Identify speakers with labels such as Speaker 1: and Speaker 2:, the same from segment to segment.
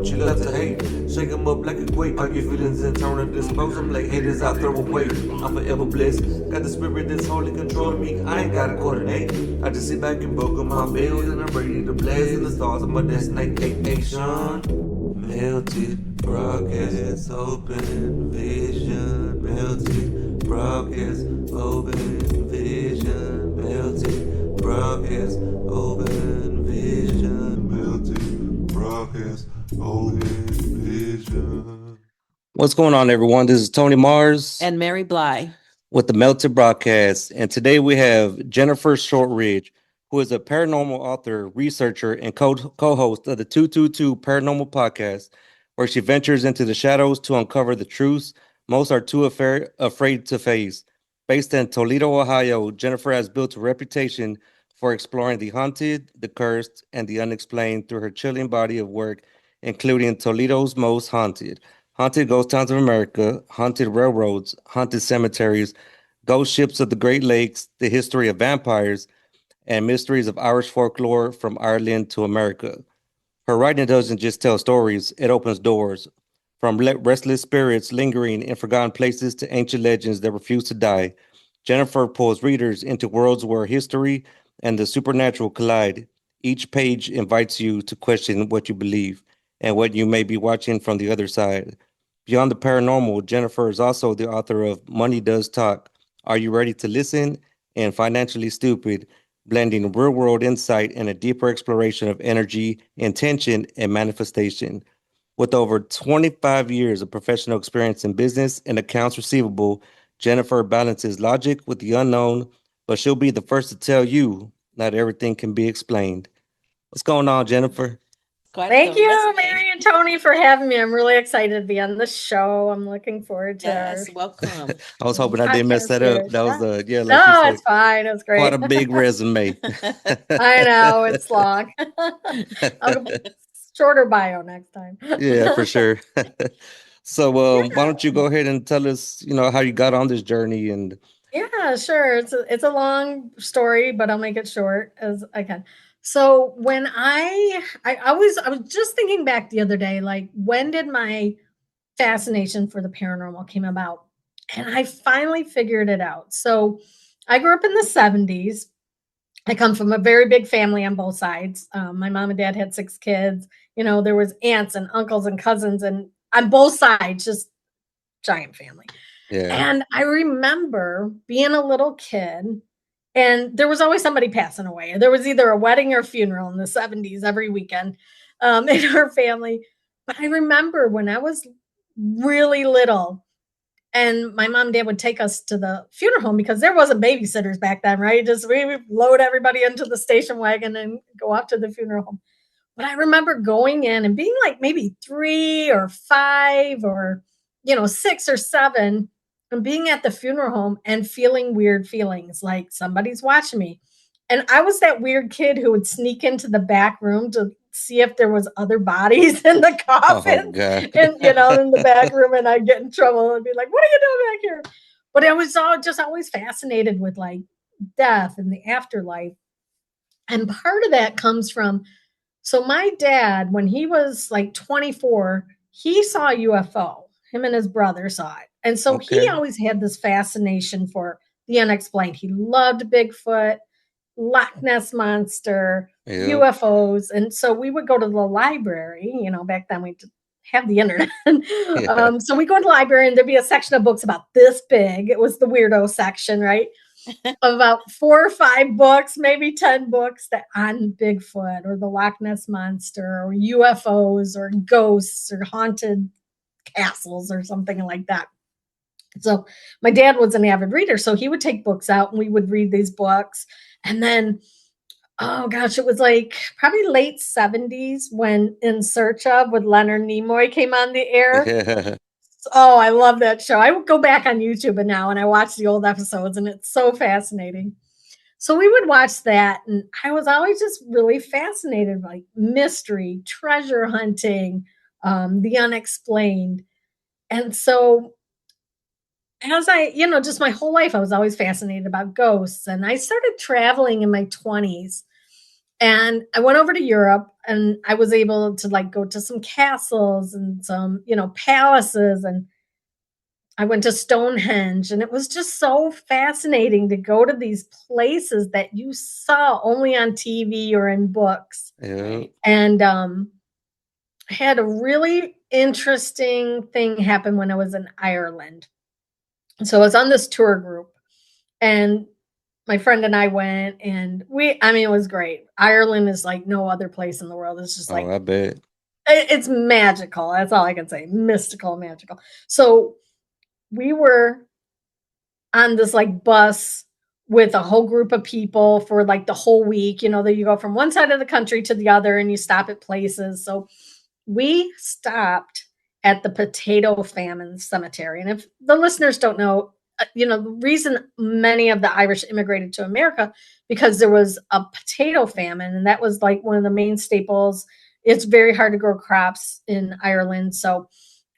Speaker 1: what you love to hate. Shake 'em up like a quake. Pop your feelings and turn and dispose them like haters I throw away. I'm forever blessed. Got the spirit that's wholly controlling me. I ain't gotta coordinate. I just sit back and buckle my bills and I'm ready to blaze in the stars of my destination. Melted broadcast, open vision. Melted broadcast, open vision. Melted broadcast, open vision. Melted broadcast, open vision.
Speaker 2: What's going on, everyone? This is Tony Mars
Speaker 3: and Mary Bly
Speaker 2: with the Melted Broadcast. And today we have Jennifer Shortridge, who is a paranormal author, researcher, and co-host of the 222 Paranormal Podcast, where she ventures into the shadows to uncover the truths most are too afraid to face. Based in Toledo, Ohio, Jennifer has built a reputation for exploring the haunted, the cursed, and the unexplained through her chilling body of work, including Toledo's Most Haunted, Haunted Ghost Towns of America, Haunted Railroads, Haunted Cemeteries, Ghost Ships of the Great Lakes, The History of Vampires, and Mysteries of Irish Folklore from Ireland to America. Her writing doesn't just tell stories, it opens doors. From restless spirits lingering in forgotten places to ancient legends that refuse to die, Jennifer pulls readers into worlds where history and the supernatural collide. Each page invites you to question what you believe and what you may be watching from the other side. Beyond the paranormal, Jennifer is also the author of Money Does Talk, Are You Ready to Listen? And Financially Stupid, blending real-world insight and a deeper exploration of energy, intention, and manifestation. With over 25 years of professional experience in business and accounts receivable, Jennifer balances logic with the unknown, but she'll be the first to tell you not everything can be explained. What's going on, Jennifer?
Speaker 4: Thank you, Mary and Tony, for having me. I'm really excited to be on the show. I'm looking forward to
Speaker 3: Yes, welcome.
Speaker 2: I was hoping I didn't mess that up. That was
Speaker 4: like
Speaker 2: no,
Speaker 4: it's fine. It's great.
Speaker 2: Quite a big resume.
Speaker 4: I know, it's long. I'll go shorter bio next time.
Speaker 2: Yeah, for sure. So why don't you go ahead and tell us, how you got on this journey? And
Speaker 4: yeah, sure. It's a long story, but I'll make it short as I can. So when I was just thinking back the other day, like, when did my fascination for the paranormal came about? And I finally figured it out. So I grew up in the 70s. I come from a very big family on both sides. My mom and dad had 6 kids. There was aunts and uncles and cousins, and on both sides, just giant family.
Speaker 2: yeah.
Speaker 4: And I remember being a little kid, and there was always somebody passing away. There was either a wedding or a funeral in the 70s every weekend in our family. But I remember when I was really little, and my mom and dad would take us to the funeral home because there wasn't babysitters back then, right? We would load everybody into the station wagon and go off to the funeral home. But I remember going in and being like maybe 3 or 5 or 6 or 7, and being at the funeral home and feeling weird feelings like somebody's watching me. And I was that weird kid who would sneak into the back room to see if there was other bodies in the coffin, and in the back room, and I'd get in trouble and be like, "What are you doing back here?" But I was always fascinated with like death and the afterlife. And part of that comes from, so my dad, when he was like 24, he saw a UFO. Him and his brother saw it. And so he always had this fascination for the unexplained. He loved Bigfoot, Loch Ness Monster, UFOs. And so we would go to the library, back then we didn't have the internet. So we go to the library and there'd be a section of books about this big. It was the weirdo section, right? About 4 or 5 books, maybe 10 books that on Bigfoot or the Loch Ness Monster or UFOs or ghosts or haunted castles or something like that. So my dad was an avid reader, so he would take books out and we would read these books. And then, oh gosh, it was like probably late 70s when In Search Of with Leonard Nimoy came on the air.
Speaker 2: Yeah.
Speaker 4: Oh, I love that show. I would go back on YouTube now and I watch the old episodes, and it's so fascinating. So we would watch that, and I was always just really fascinated by mystery, treasure hunting, the unexplained. And so as I, just my whole life, I was always fascinated about ghosts. And I started traveling in my 20s. And I went over to Europe. and I was able to like go to some castles and some, palaces, and I went to Stonehenge, and it was just so fascinating to go to these places that you saw only on TV or in books.
Speaker 2: Yeah.
Speaker 4: And I had a really interesting thing happen when I was in Ireland. So I was on this tour group, and my friend and I went, and it was great. Ireland is like no other place in the world. It's just like,
Speaker 2: I bet.
Speaker 4: it's magical. That's all I can say. Mystical, magical. So we were on this like bus with a whole group of people for like the whole week, that you go from one side of the country to the other and you stop at places. So we stopped at the Potato Famine Cemetery. And if the listeners don't know, the reason many of the Irish immigrated to America, because there was a potato famine, and that was like one of the main staples. It's very hard to grow crops in Ireland. So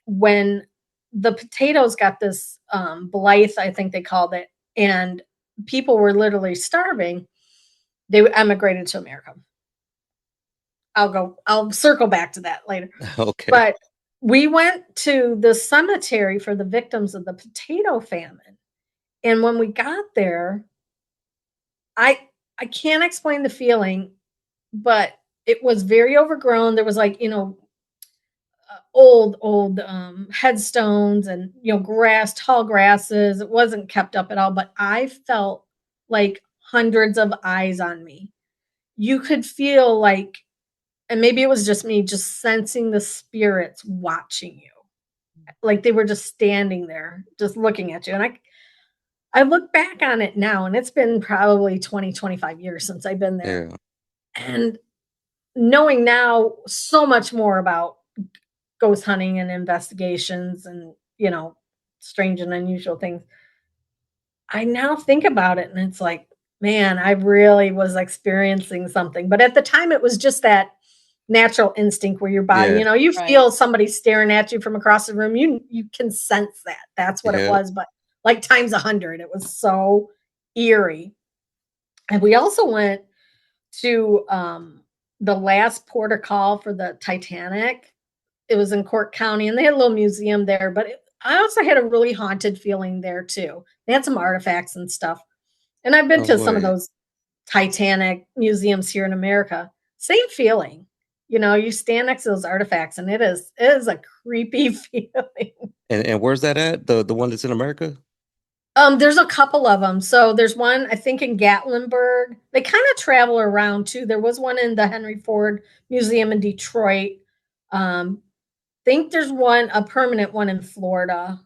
Speaker 4: when the potatoes got this blight, I think they called it, and people were literally starving, they emigrated to America. I'll circle back to that later.
Speaker 2: Okay.
Speaker 4: But we went to the cemetery for the victims of the potato famine. And when we got there, I can't explain the feeling, but it was very overgrown. There was like, old headstones and, grass, tall grasses. It wasn't kept up at all, but I felt like hundreds of eyes on me. You could feel like, and maybe it was just me, just sensing the spirits watching you. Like they were just standing there, just looking at you. And I look back on it now, and it's been probably 20, 25 years since I've been there.
Speaker 2: Yeah.
Speaker 4: And knowing now so much more about ghost hunting and investigations and, strange and unusual things, I now think about it and it's like, man, I really was experiencing something. But at the time, it was just that natural instinct where your body,
Speaker 2: Yeah.
Speaker 4: you
Speaker 3: Right.
Speaker 4: feel somebody staring at you from across the room. You can sense that. That's what it
Speaker 2: Yeah.
Speaker 4: was. But like times 100, it was so eerie. And we also went to the last port of call for the Titanic. It was in Cork County, and they had a little museum there. But I also had a really haunted feeling there too. They had some artifacts and stuff. And I've been
Speaker 2: Oh,
Speaker 4: to some of
Speaker 2: boy.
Speaker 4: those Titanic museums here in America. Same feeling. You stand next to those artifacts, and it is a creepy feeling.
Speaker 2: And where's that at? The one that's in America?
Speaker 4: There's a couple of them. So there's one, I think, in Gatlinburg. They kind of travel around too. There was one in the Henry Ford Museum in Detroit. Think there's a permanent one in Florida.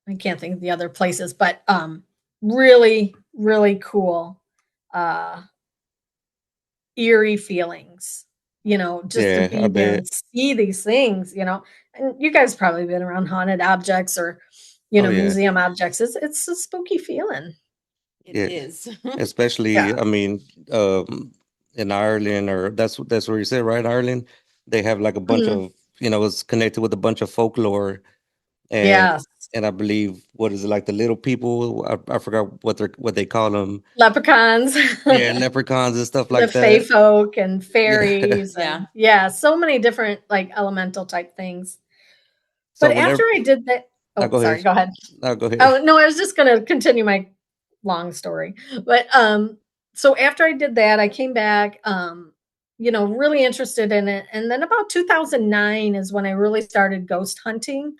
Speaker 4: I can't think of the other places, but really, really cool. Eerie feelings, just
Speaker 2: Yeah,
Speaker 4: to be
Speaker 2: I
Speaker 4: there
Speaker 2: bet.
Speaker 4: and see these things, and you guys probably been around haunted objects or,
Speaker 2: Oh, yeah.
Speaker 4: museum objects. It's a spooky feeling.
Speaker 3: It
Speaker 2: Yeah.
Speaker 3: is.
Speaker 2: Especially,
Speaker 4: Yeah.
Speaker 2: I mean, in Ireland, or that's where you said, right? Ireland, they have like a bunch
Speaker 4: Mhm.
Speaker 2: of, it's connected with a bunch of folklore, and
Speaker 4: Yes.
Speaker 2: and I believe, what is it, like the little people? I forgot what they call them.
Speaker 4: Leprechauns.
Speaker 2: Yeah, leprechauns and stuff
Speaker 4: The
Speaker 2: like
Speaker 4: fae
Speaker 2: that.
Speaker 4: folk and
Speaker 2: Yeah.
Speaker 4: fairies.
Speaker 3: Yeah.
Speaker 4: And yeah, so many different like elemental type things.
Speaker 2: So
Speaker 4: But after
Speaker 2: whenever,
Speaker 4: I did that,
Speaker 2: go
Speaker 4: sorry,
Speaker 2: ahead.
Speaker 4: go ahead.
Speaker 2: No, go ahead.
Speaker 4: Oh no, I was just gonna continue my long story. But so after I did that, I came back, really interested in it. And then about 2009 is when I really started ghost hunting.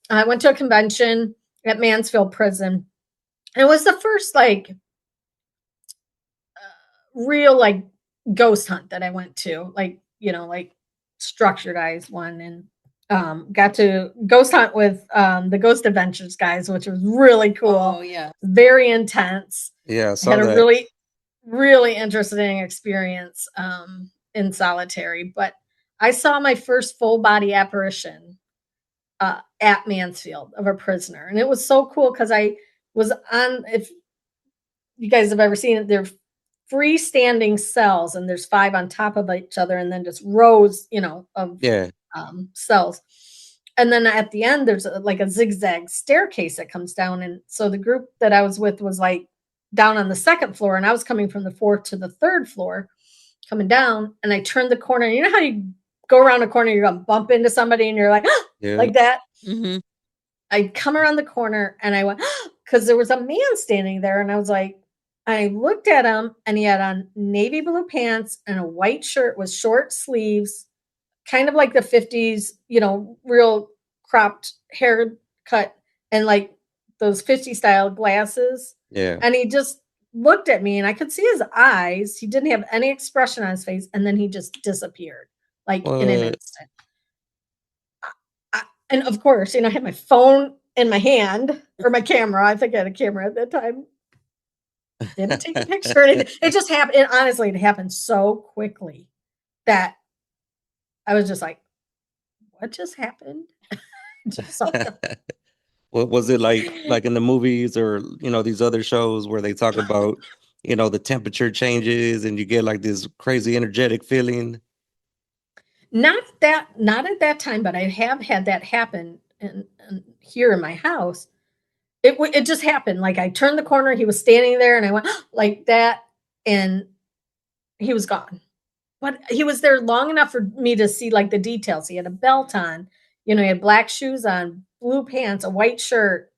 Speaker 4: I went to a convention at Mansfield Prison. It was the first like real like ghost hunt that I went to, like, like structured eyes one, and got to ghost hunt with the Ghost Adventures guys, which was really cool.
Speaker 3: Oh, yeah.
Speaker 4: Very intense.
Speaker 2: Yeah, I
Speaker 4: I
Speaker 2: saw
Speaker 4: had a
Speaker 2: that.
Speaker 4: really, really interesting experience in solitary. But I saw my first full body apparition at Mansfield of a prisoner. And it was so cool because I was on, if you guys have ever seen it, they're freestanding cells, and there's 5 on top of each other, and then just rows, of
Speaker 2: Yeah.
Speaker 4: cells. And then at the end, there's like a zigzag staircase that comes down. And so the group that I was with was like down on the 2nd floor, and I was coming from the 4th to the 3rd floor. coming down, and I turned the corner. You know how you go around a corner, you're going to bump into somebody and you're like,
Speaker 2: Yeah.
Speaker 4: like that.
Speaker 3: Mm-hmm.
Speaker 4: I come around the corner and I went, because there was a man standing there, and I was like, I looked at him, and he had on navy blue pants and a white shirt with short sleeves, kind of like the 50s, real cropped haircut, and like those 50 style glasses.
Speaker 2: Yeah.
Speaker 4: And he just looked at me, and I could see his eyes. He didn't have any expression on his face. And then he just disappeared like in an instant. And of course, I had my phone in my hand, or my camera. I think I had a camera at that time. Didn't take a picture or anything. It just happened. Honestly, it happened so quickly that I was just like, what just happened?
Speaker 2: What was it like in the movies, or these other shows where they talk about the temperature changes and you get like this crazy energetic feeling?
Speaker 4: Not at that time, but I have had that happen and here in my house. It just happened. Like I turned the corner, he was standing there, and I went like that, and he was gone. But he was there long enough for me to see like the details. He had a belt on, he had black shoes on, blue pants, a white shirt.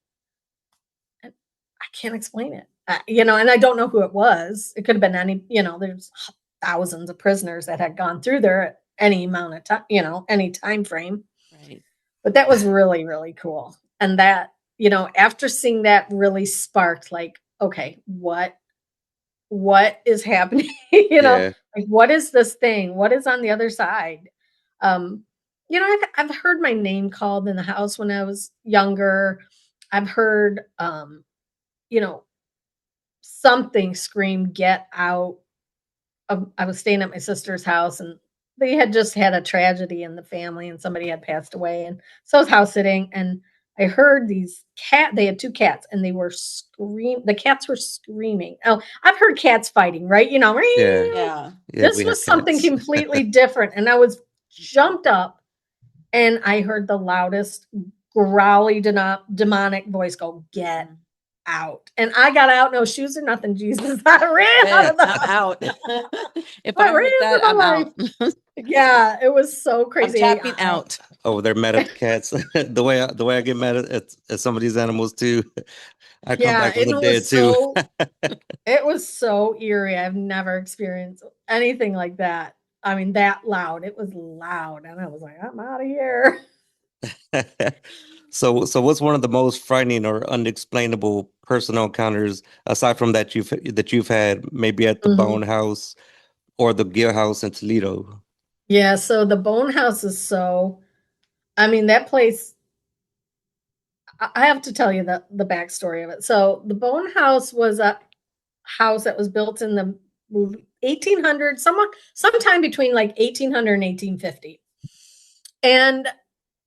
Speaker 4: I can't explain it, and I don't know who it was. It could have been any, there's thousands of prisoners that had gone through there at any amount of time, any time frame.
Speaker 3: Right.
Speaker 4: But that was really, really cool. And that, after seeing that, really sparked like, okay, what is happening? Like, what is this thing? What is on the other side? I've heard my name called in the house when I was younger. I've heard, something scream, get out. I was staying at my sister's house, and they had just had a tragedy in the family, and somebody had passed away. And so I was house sitting, and I heard they had two cats, and they were the cats were screaming. Oh, I've heard cats fighting, right?
Speaker 3: Yeah.
Speaker 4: This was something completely different. And I was jumped up, and I heard the loudest growly demonic voice go, get out. And I got out, no shoes or nothing, Jesus. I ran out of the house.
Speaker 3: Out. If I heard that, I'm out.
Speaker 4: Yeah, it was so crazy.
Speaker 3: I'm tapping out.
Speaker 2: Oh, they're mad at the cats. the way I get mad at some of these animals too. I come back from the dead too.
Speaker 4: It was so eerie. I've never experienced anything like that. I mean, that loud. It was loud, and I was like, I'm out of here.
Speaker 2: So what's one of the most frightening or unexplainable personal encounters aside from that you've had, maybe at the Bone House or the Gill House in Toledo?
Speaker 4: Yeah, so the Bone House is that place, I have to tell you the backstory of it. So the Bone House was a house that was built in the 1800s, sometime between like 1800 and 1850. And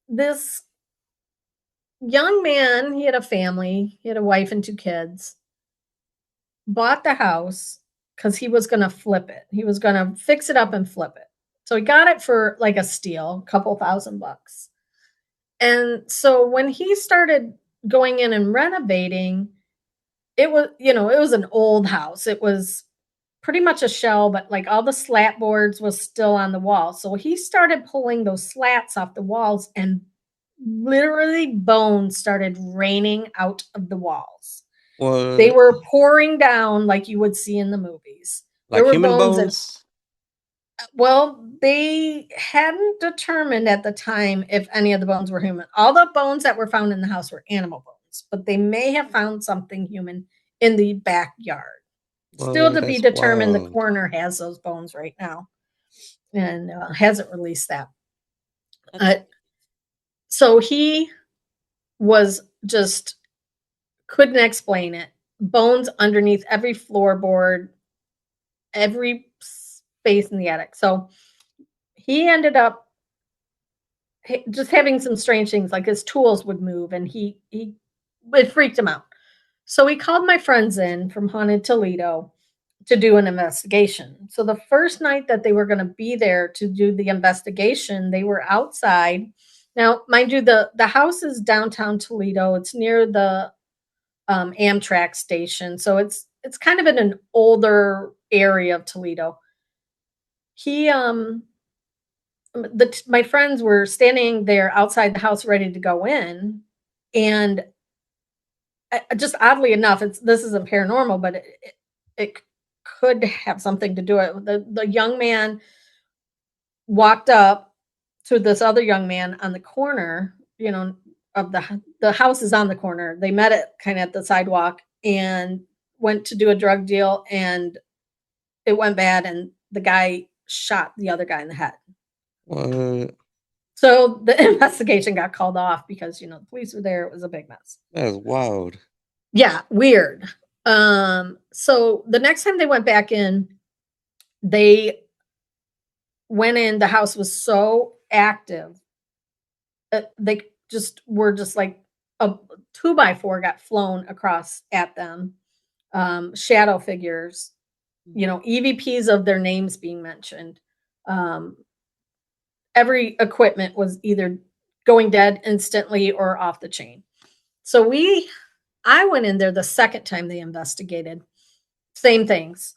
Speaker 4: this young man, he had a family, he had a wife and 2 kids, bought the house because he was going to flip it. He was going to fix it up and flip it. So he got it for like a steal, a couple $1,000. And so when he started going in and renovating, it was an old house. It was pretty much a shell, but like all the slat boards was still on the wall. So he started pulling those slats off the walls, and literally bones started raining out of the walls.
Speaker 2: Well,
Speaker 4: they were pouring down like you would see in the movies.
Speaker 2: Like human bones?
Speaker 4: Well, they hadn't determined at the time if any of the bones were human. All the bones that were found in the house were animal bones, but they may have found something human in the backyard. Still to be determined. Wild. The coroner has those bones right now and hasn't released that. So he was just couldn't explain it. Bones underneath every floorboard, every space in the attic. So he ended up just having some strange things, like his tools would move, and it freaked him out. So he called my friends in from Haunted Toledo to do an investigation. So the first night that they were going to be there to do the investigation, they were outside. Now, mind you, the house is downtown Toledo. It's near the Amtrak station. So it's kind of in an older area of Toledo. he my friends were standing there outside the house ready to go in, and just oddly enough, this isn't paranormal, but it could have something to do with it. The young man walked up to this other young man on the corner, of the house is on the corner. They met it kind of at the sidewalk and went to do a drug deal, and it went bad, and the guy shot the other guy in the head.
Speaker 2: What?
Speaker 4: So the investigation got called off because, the police were there. It was a big mess.
Speaker 2: That's wild.
Speaker 4: Yeah, weird. So the next time they went back in, they went in, the house was so active. They were just like a 2x4 got flown across at them. Shadow figures, EVPs of their names being mentioned. Every equipment was either going dead instantly or off the chain. So I went in there the second time they investigated. Same things.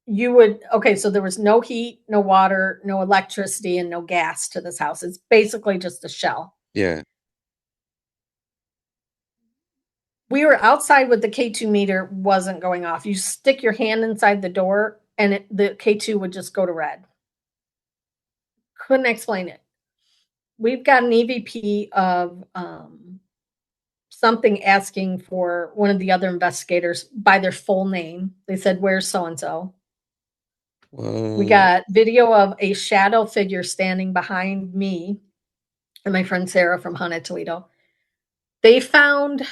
Speaker 4: So there was no heat, no water, no electricity, and no gas to this house. It's basically just a shell.
Speaker 2: Yeah.
Speaker 4: We were outside with the K2 meter wasn't going off. You stick your hand inside the door and the K2 would just go to red. Couldn't explain it. We've got an EVP of something asking for one of the other investigators by their full name. They said, "Where's so-and-so?" We got video of a shadow figure standing behind me and my friend Sarah from Haunted Toledo. They found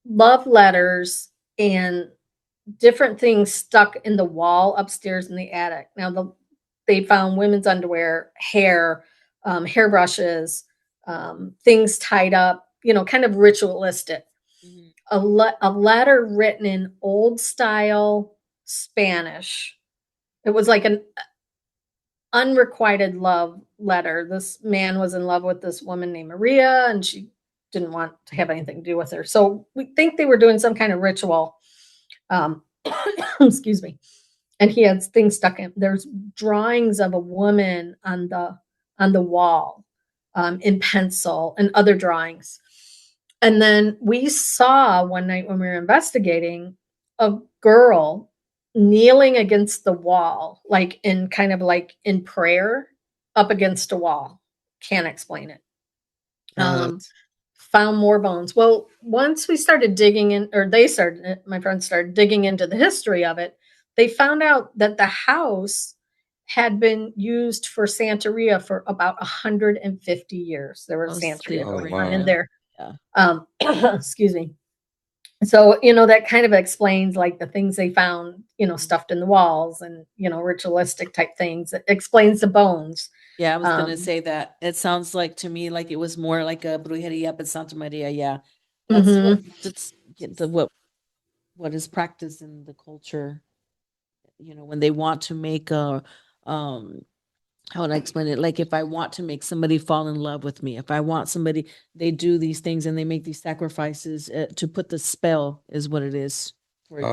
Speaker 4: love letters and different things stuck in the wall upstairs in the attic. Now, they found women's underwear, hair, hairbrushes, things tied up, kind of ritualistic. Mm-hmm. A letter written in old style Spanish. It was like an unrequited love letter. This man was in love with this woman named Maria, and she didn't want to have anything to do with her. So we think they were doing some kind of ritual. Excuse me. And he had things stuck in. There's drawings of a woman on the wall, in pencil, and other drawings. And then we saw one night when we were investigating a girl kneeling against the wall, like in prayer, up against a wall. Can't explain it. Found more bones. Well, once we started digging in, or my friends started digging into the history of it, they found out that the house had been used for Santeria for about 150 years. There was Santeria going on in there. Yeah. Excuse me. So, that kind of explains like the things they found, stuffed in the walls and, ritualistic type things. It explains the bones.
Speaker 3: Yeah, I was going to say that. It sounds like to me like it was more like a brujeria up at Santa Maria. Yeah. That's what is practiced in the culture. When they want to make how would I explain it? Like if I want to make somebody fall in love with me, if I want somebody, they do these things and they make these sacrifices to put the spell is what it is.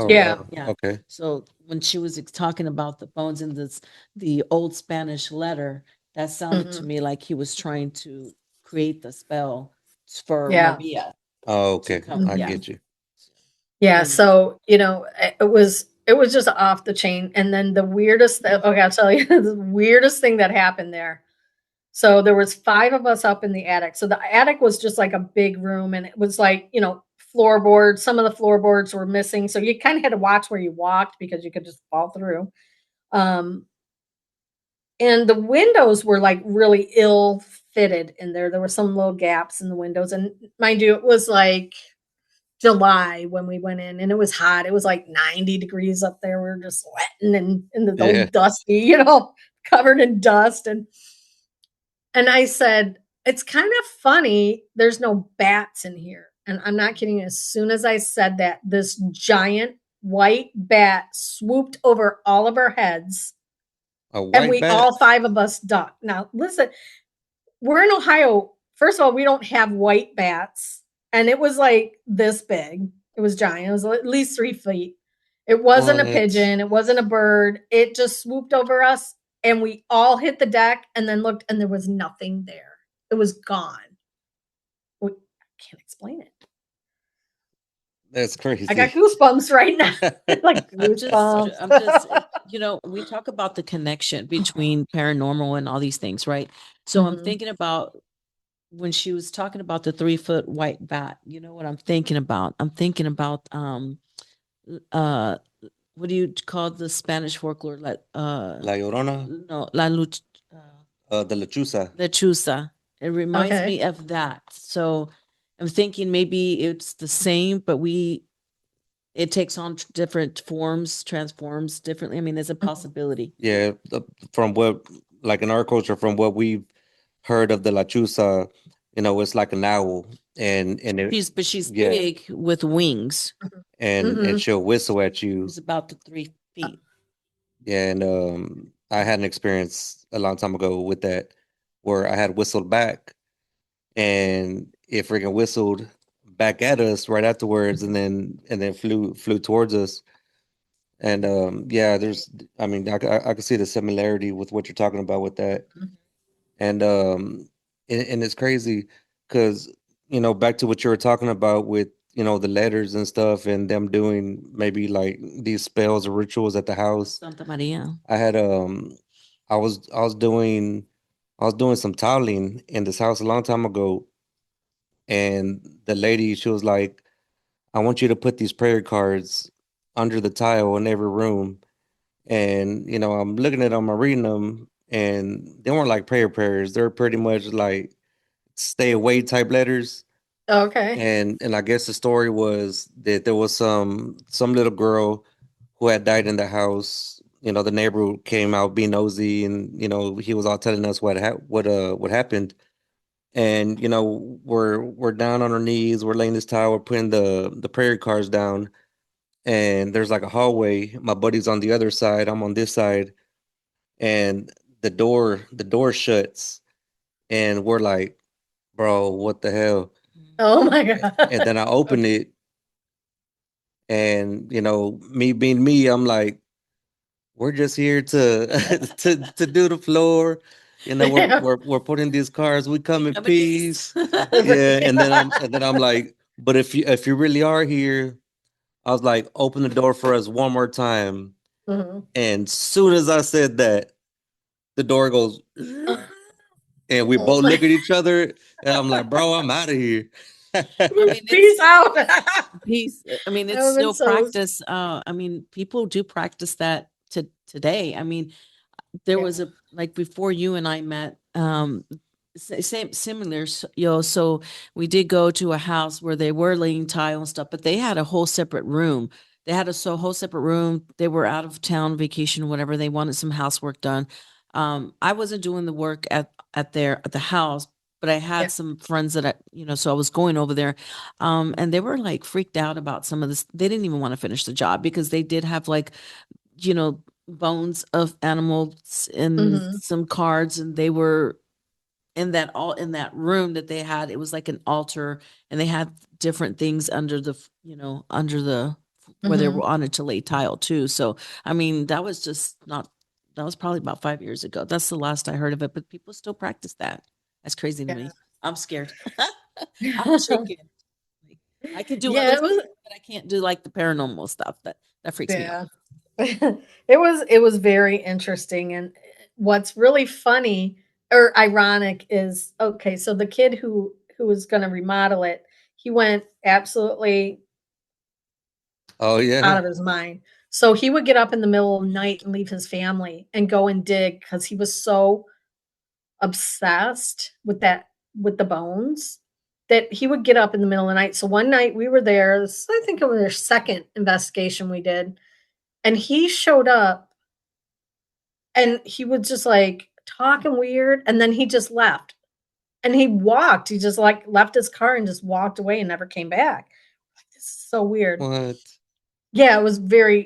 Speaker 4: Yeah.
Speaker 2: Okay.
Speaker 3: So when she was talking about the bones in the old Spanish letter, that sounded to me like he was trying to create the spell for Maria.
Speaker 2: Oh, okay. I get you.
Speaker 4: Yeah. So, it was just off the chain. And then the weirdest, I'll tell you the weirdest thing that happened there. So there was 5 of us up in the attic. So the attic was just like a big room, and it was like, floorboards. Some of the floorboards were missing. So you kind of had to watch where you walked because you could just fall through. And the windows were like really ill fitted in there. There were some little gaps in the windows. And mind you, it was like July when we went in, and it was hot. It was like 90 degrees up there. We were just sweating and the old dusty, covered in dust. And I said, it's kind of funny. There's no bats in here. And I'm not kidding. As soon as I said that, this giant white bat swooped over all of our heads. And we all 5 of us ducked. Now, listen, we're in Ohio. First of all, we don't have white bats. And it was like this big. It was giant. It was at least 3 feet. It wasn't a
Speaker 2: What?
Speaker 4: pigeon. It wasn't a bird. It just swooped over us and we all hit the deck and then looked and there was nothing there. It was gone. I can't explain it.
Speaker 2: That's crazy.
Speaker 4: I got goosebumps right now. Like
Speaker 3: I'm just,
Speaker 4: goosebumps.
Speaker 3: we talk about the connection between paranormal and all these things, right? So I'm thinking about when she was talking about the 3-foot white bat, you know what I'm thinking about? I'm thinking about, what do you call the Spanish folklore? Like,
Speaker 2: La Llorona,
Speaker 3: no,
Speaker 2: the Lechuza.
Speaker 3: lechuza. It reminds
Speaker 4: Okay.
Speaker 3: me of that. So I'm thinking maybe it's the same, but it takes on different forms, transforms differently. I mean, there's a possibility.
Speaker 2: Yeah, from what, like in our culture, from what we've heard of the Lechuza, it's like an owl, and
Speaker 3: She's
Speaker 2: yeah.
Speaker 3: big with wings.
Speaker 2: and she'll whistle at you.
Speaker 3: It's about the 3 feet.
Speaker 2: Yeah, and I had an experience a long time ago with that, where I had whistled back, and it freaking whistled back at us right afterwards, and then flew towards us. And yeah, I mean, I can see the similarity with what you're talking about with that. And and it's crazy because, back to what you were talking about with, the letters and stuff, and them doing maybe like these spells or rituals at the house.
Speaker 3: Santa Maria.
Speaker 2: I had I was doing some tiling in this house a long time ago, and the lady, she was like, I want you to put these prayer cards under the tile in every room. And I'm looking at them, I'm reading them, and they weren't like prayers. They're pretty much like stay away type letters.
Speaker 4: Okay.
Speaker 2: And I guess the story was that there was some little girl who had died in the house. The neighbor came out being nosy, and he was all telling us what happened. And we're down on our knees, we're laying this towel, we're putting the prayer cards down, and there's like a hallway. My buddy's on the other side, I'm on this side, and the door shuts, and we're like, bro, what the hell?
Speaker 4: Oh my God.
Speaker 2: And then I open it, and me being me, I'm like, we're just here to to do the floor.
Speaker 4: Yeah.
Speaker 2: We're putting these cards. We come in
Speaker 3: Come in
Speaker 2: peace.
Speaker 3: peace.
Speaker 2: Yeah, and then I'm like, but if you really are here, I was like, open the door for us one more time.
Speaker 4: Mhm.
Speaker 2: And soon as I said that, the door goes, and we
Speaker 4: Oh
Speaker 2: both
Speaker 4: my-
Speaker 2: look at each other, and I'm like, bro, I'm out of here.
Speaker 4: Peace out.
Speaker 3: Peace. I mean,
Speaker 4: That
Speaker 3: it's
Speaker 4: would've been
Speaker 3: still
Speaker 4: so-
Speaker 3: practice. I mean, people do practice that today. I mean, there was a, like before you and I met, same similar, so we did go to a house where they were laying tile and stuff, but they had a whole separate room. They had whole separate room. They were out of town vacation, whatever. They wanted some housework done. I wasn't doing the work at the house, but I had some friends that so I was going over there, and they were like freaked out about some of this. They didn't even want to finish the job because they did have like, bones of animals and some cards, and they were in that room that they had. It was like an altar, and they had different things under the where they were on it to lay tile too. So I mean, that was probably about 5 years ago. That's the last I heard of it, but people still practice that. That's crazy to me. I'm scared. I'm shaking. I can do other things, but I can't do like the paranormal stuff. That freaks me out.
Speaker 4: It was very interesting. And what's really funny or ironic is, okay, so the kid who was going to remodel it, he went absolutely
Speaker 2: Oh yeah.
Speaker 4: out of his mind. So he would get up in the middle of the night and leave his family and go and dig because he was so obsessed with the bones that he would get up in the middle of the night. So one night we were there, I think it was their second investigation we did, and he showed up and he was just like talking weird, and then he just left. And he just like left his car and just walked away and never came back. This is so weird.
Speaker 2: What?
Speaker 4: Yeah,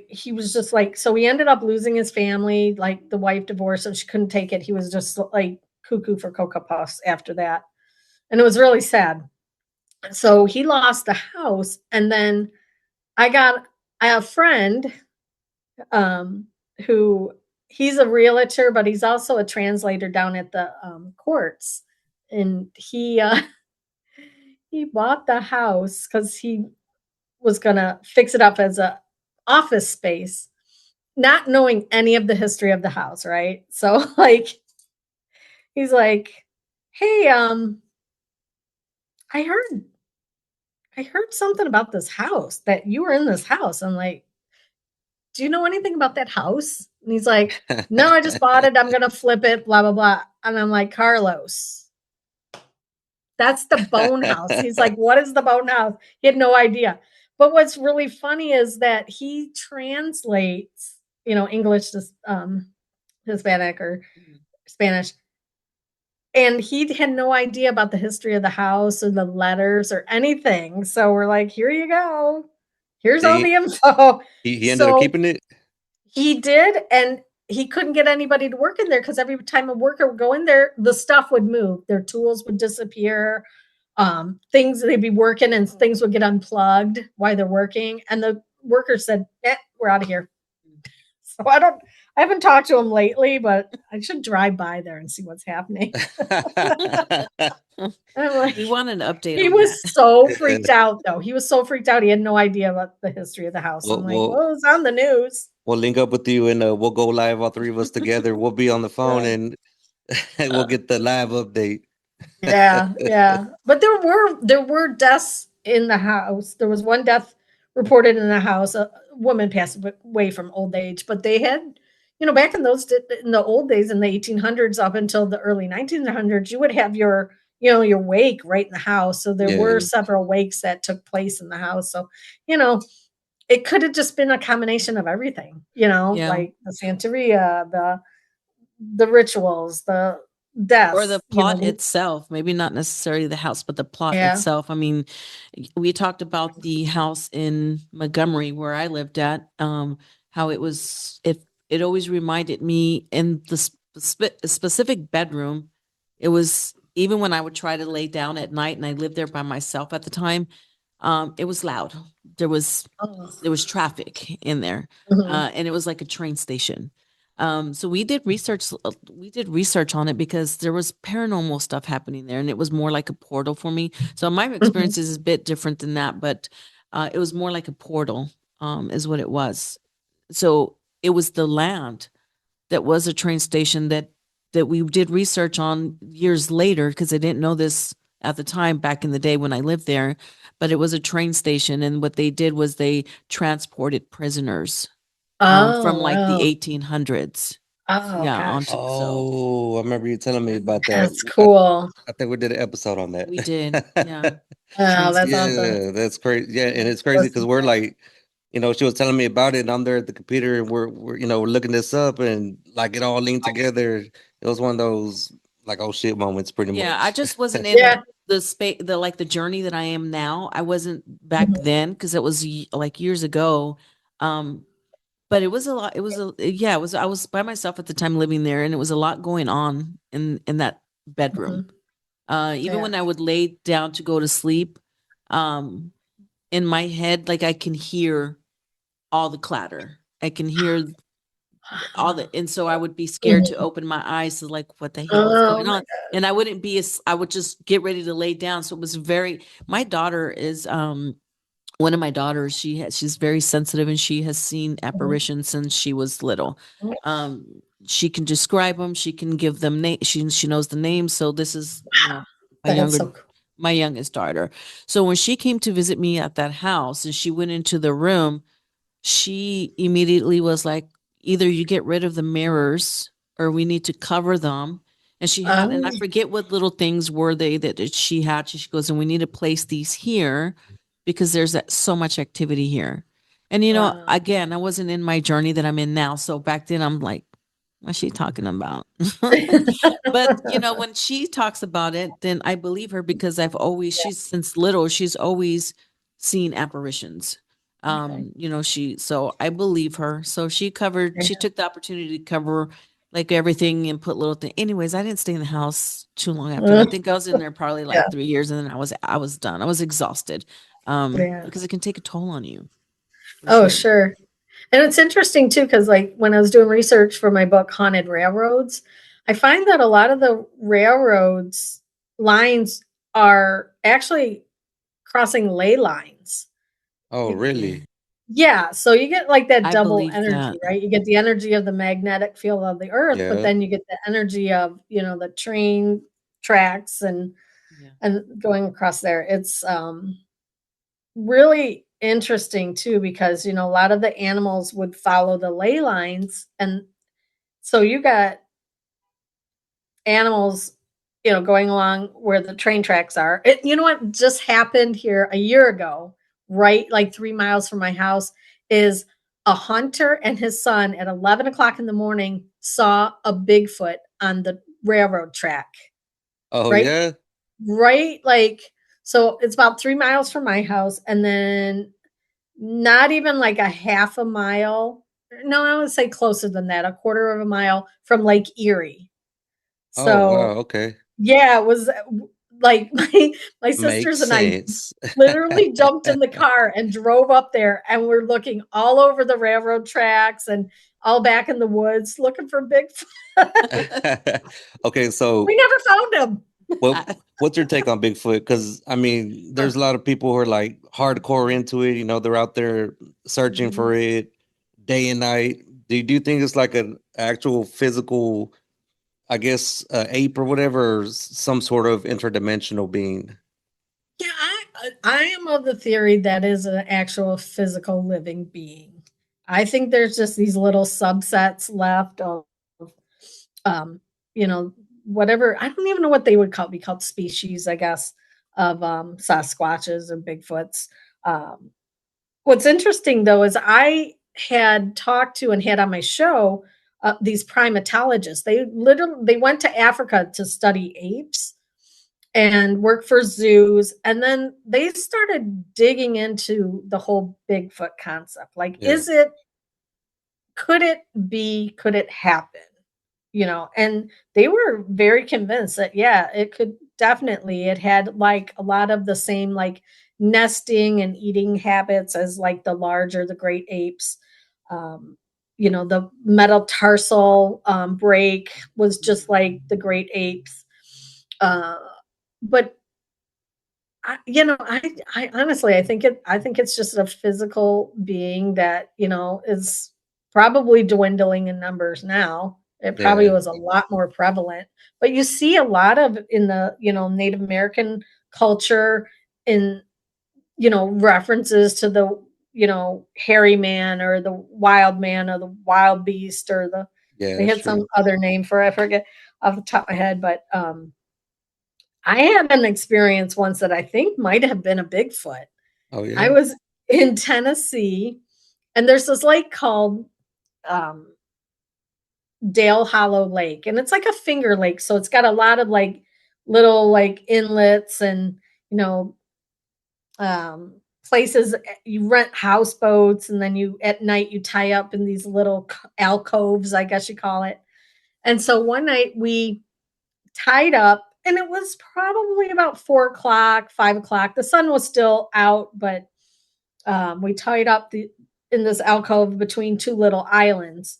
Speaker 4: he was just like, so he ended up losing his family, like the wife divorced and she couldn't take it. He was just like cuckoo for Cocoa Puffs after that. And it was really sad. So he lost the house. And then I have a friend who he's a realtor, but he's also a translator down at the courts. And he bought the house because he was gonna fix it up as a office space, not knowing any of the history of the house, right? So like he's like, "Hey, I heard I heard something about this house that you were in this house." I'm like, "Do you know anything about that house?" And he's like, "No, I just bought it. I'm gonna flip it, blah blah blah." And I'm like, "Carlos, that's the bone house." He's like, "What is the bone house?" He had no idea. But what's really funny is that he translates, English to Hispanic or Spanish. And he had no idea about the history of the house or the letters or anything. So we're like, here you go. Here's all the info.
Speaker 2: He ended up keeping it?
Speaker 4: He did, and he couldn't get anybody to work in there because every time a worker would go in there, the stuff would move. Their tools would disappear. Things they'd be working and things would get unplugged while they're working. And the worker said, we're out of here. So I haven't talked to him lately, but I should drive by there and see what's happening. Like,
Speaker 3: We want an update.
Speaker 4: he was so freaked out, though. He was so freaked out. He had no idea about the history of the house. I'm like, well, it's on the news.
Speaker 2: We'll link up with you and we'll go live, all three of us together. We'll be on the phone and we'll get the live update.
Speaker 4: Yeah. But there were deaths in the house. There was one death reported in the house. A woman passed away from old age, but they had, back in the old days in the 1800s up until the early 1900s, you would have your wake right in the house. So there were several wakes that took place in the house. So, it could have just been a combination of everything, like the Santeria, the rituals, the deaths.
Speaker 3: Or the plot itself, maybe not necessarily the house, but the plot itself. I mean, we talked about the house in Montgomery where I lived at, how it was, it always reminded me in the specific bedroom. It was, even when I would try to lay down at night and I lived there by myself at the time, it was loud. There was traffic in there, and it was like a train station. So we did research on it because there was paranormal stuff happening there, and it was more like a portal for me. So my experience is a bit different than that, but it was more like a portal, is what it was. So it was the land that was a train station that we did research on years later, because I didn't know this at the time back in the day when I lived there, but it was a train station. And what they did was they transported prisoners from like the 1800s.
Speaker 4: Oh,
Speaker 3: yeah.
Speaker 2: I remember you telling me about that.
Speaker 4: That's cool.
Speaker 2: I think we did an episode on that.
Speaker 3: We did. Yeah.
Speaker 4: Oh, that's awesome.
Speaker 2: That's crazy. Yeah. And it's crazy because we're like, she was telling me about it and I'm there at the computer and we're looking this up and like it all linked together. It was one of those like, oh shit moments pretty much.
Speaker 3: Yeah. I just wasn't in the space, the journey that I am now. I wasn't back then because it was like years ago. But it was a lot. I was by myself at the time living there, and it was a lot going on in that bedroom. Even when I would lay down to go to sleep, in my head, like I can hear all the clatter. I can hear all the, and so I would be scared to open my eyes to like, what the hell is going on? And I wouldn't be, I would just get ready to lay down. So it was my daughter is, one of my daughters, she's very sensitive and she has seen apparitions since she was little. She can describe them. She can give them names. She knows the names. So this is my youngest daughter. So when she came to visit me at that house and she went into the room, she immediately was like, either you get rid of the mirrors or we need to cover them. And she had, and I forget what little things were they that she had. She goes, and we need to place these here because there's so much activity here. And, again, I wasn't in my journey that I'm in now. So back then I'm like, what's she talking about? But, when she talks about it, then I believe her because since little, she's always seen apparitions. So I believe her. So she took the opportunity to cover like everything and put little things. Anyways, I didn't stay in the house too long after. I think I was in there probably like 3 years and then I was done. I was exhausted because it can take a toll on you.
Speaker 4: Oh, sure. And it's interesting too, because like when I was doing research for my book, Haunted Railroads, I find that a lot of the railroads lines are actually crossing ley lines.
Speaker 2: Oh, really?
Speaker 4: Yeah, so you get like that
Speaker 3: I
Speaker 4: double
Speaker 3: believe
Speaker 4: energy,
Speaker 3: that.
Speaker 4: right? You get the energy of the magnetic field of the earth, but
Speaker 2: Yeah.
Speaker 4: then you get the energy of, the train tracks and
Speaker 3: Yeah.
Speaker 4: going across there. It's really interesting too because, a lot of the animals would follow the ley lines, and so you got animals, going along where the train tracks are. You know what just happened here a year ago, right? Like 3 miles from my house is a hunter and his son at 11 o'clock in the morning saw a Bigfoot on the railroad track,
Speaker 2: Oh,
Speaker 4: right?
Speaker 2: yeah?
Speaker 4: Right. Like, so it's about 3 miles from my house. And then not even like a half a mile. No, I would say closer than that, a quarter of a mile from Lake Erie.
Speaker 2: Oh, wow.
Speaker 4: So
Speaker 2: Okay.
Speaker 4: yeah, it was like my
Speaker 2: Makes
Speaker 4: sisters and I
Speaker 2: sense.
Speaker 4: literally jumped in the car and drove up there, and we're looking all over the railroad tracks and all back in the woods looking for Bigfoot.
Speaker 2: Okay, so
Speaker 4: We never found him.
Speaker 2: what what's your take on Bigfoot? Because I mean, there's a lot of people who are like hardcore into it. They're out there searching for it day and night. Do you think it's like an actual physical, I guess, ape or whatever, or some sort of interdimensional being?
Speaker 4: Yeah, I am of the theory that is an actual physical living being. I think there's just these little subsets left of um, you know, whatever. I don't even know what they would be called species, I guess, of Sasquatches or Bigfoots. Um, what's interesting though is I had talked to and had on my show these primatologists. They went to Africa to study apes and work for zoos, and then they started digging into the whole Bigfoot concept. Like,
Speaker 2: Yeah,
Speaker 4: could it happen? And they were very convinced that, yeah, it could definitely. It had like a lot of the same like nesting and eating habits as like the great apes. Um, the metatarsal break was just like the great apes. But I honestly, I think it's just a physical being that, is probably dwindling in numbers now. It probably
Speaker 2: yeah,
Speaker 4: was a lot more prevalent, but you see a lot of in the, Native American culture in, references to the, hairy man or the wild man or the wild beast or
Speaker 2: yeah.
Speaker 4: they
Speaker 2: That's
Speaker 4: had
Speaker 2: true.
Speaker 4: some other name for it, I forget off the top of my head, but I had an experience once that I think might have been a Bigfoot.
Speaker 2: Oh,
Speaker 4: I
Speaker 2: yeah.
Speaker 4: was in Tennessee, and there's this lake called um, Dale Hollow Lake, and it's like a finger lake, so it's got a lot of like little like inlets and you know um, places. You rent houseboats, and then you at night you tie up in these little alcoves, I guess you call it. And so one night we tied up, and it was probably about 4 o'clock, 5 o'clock. The sun was still out, but we tied up in this alcove between two little islands.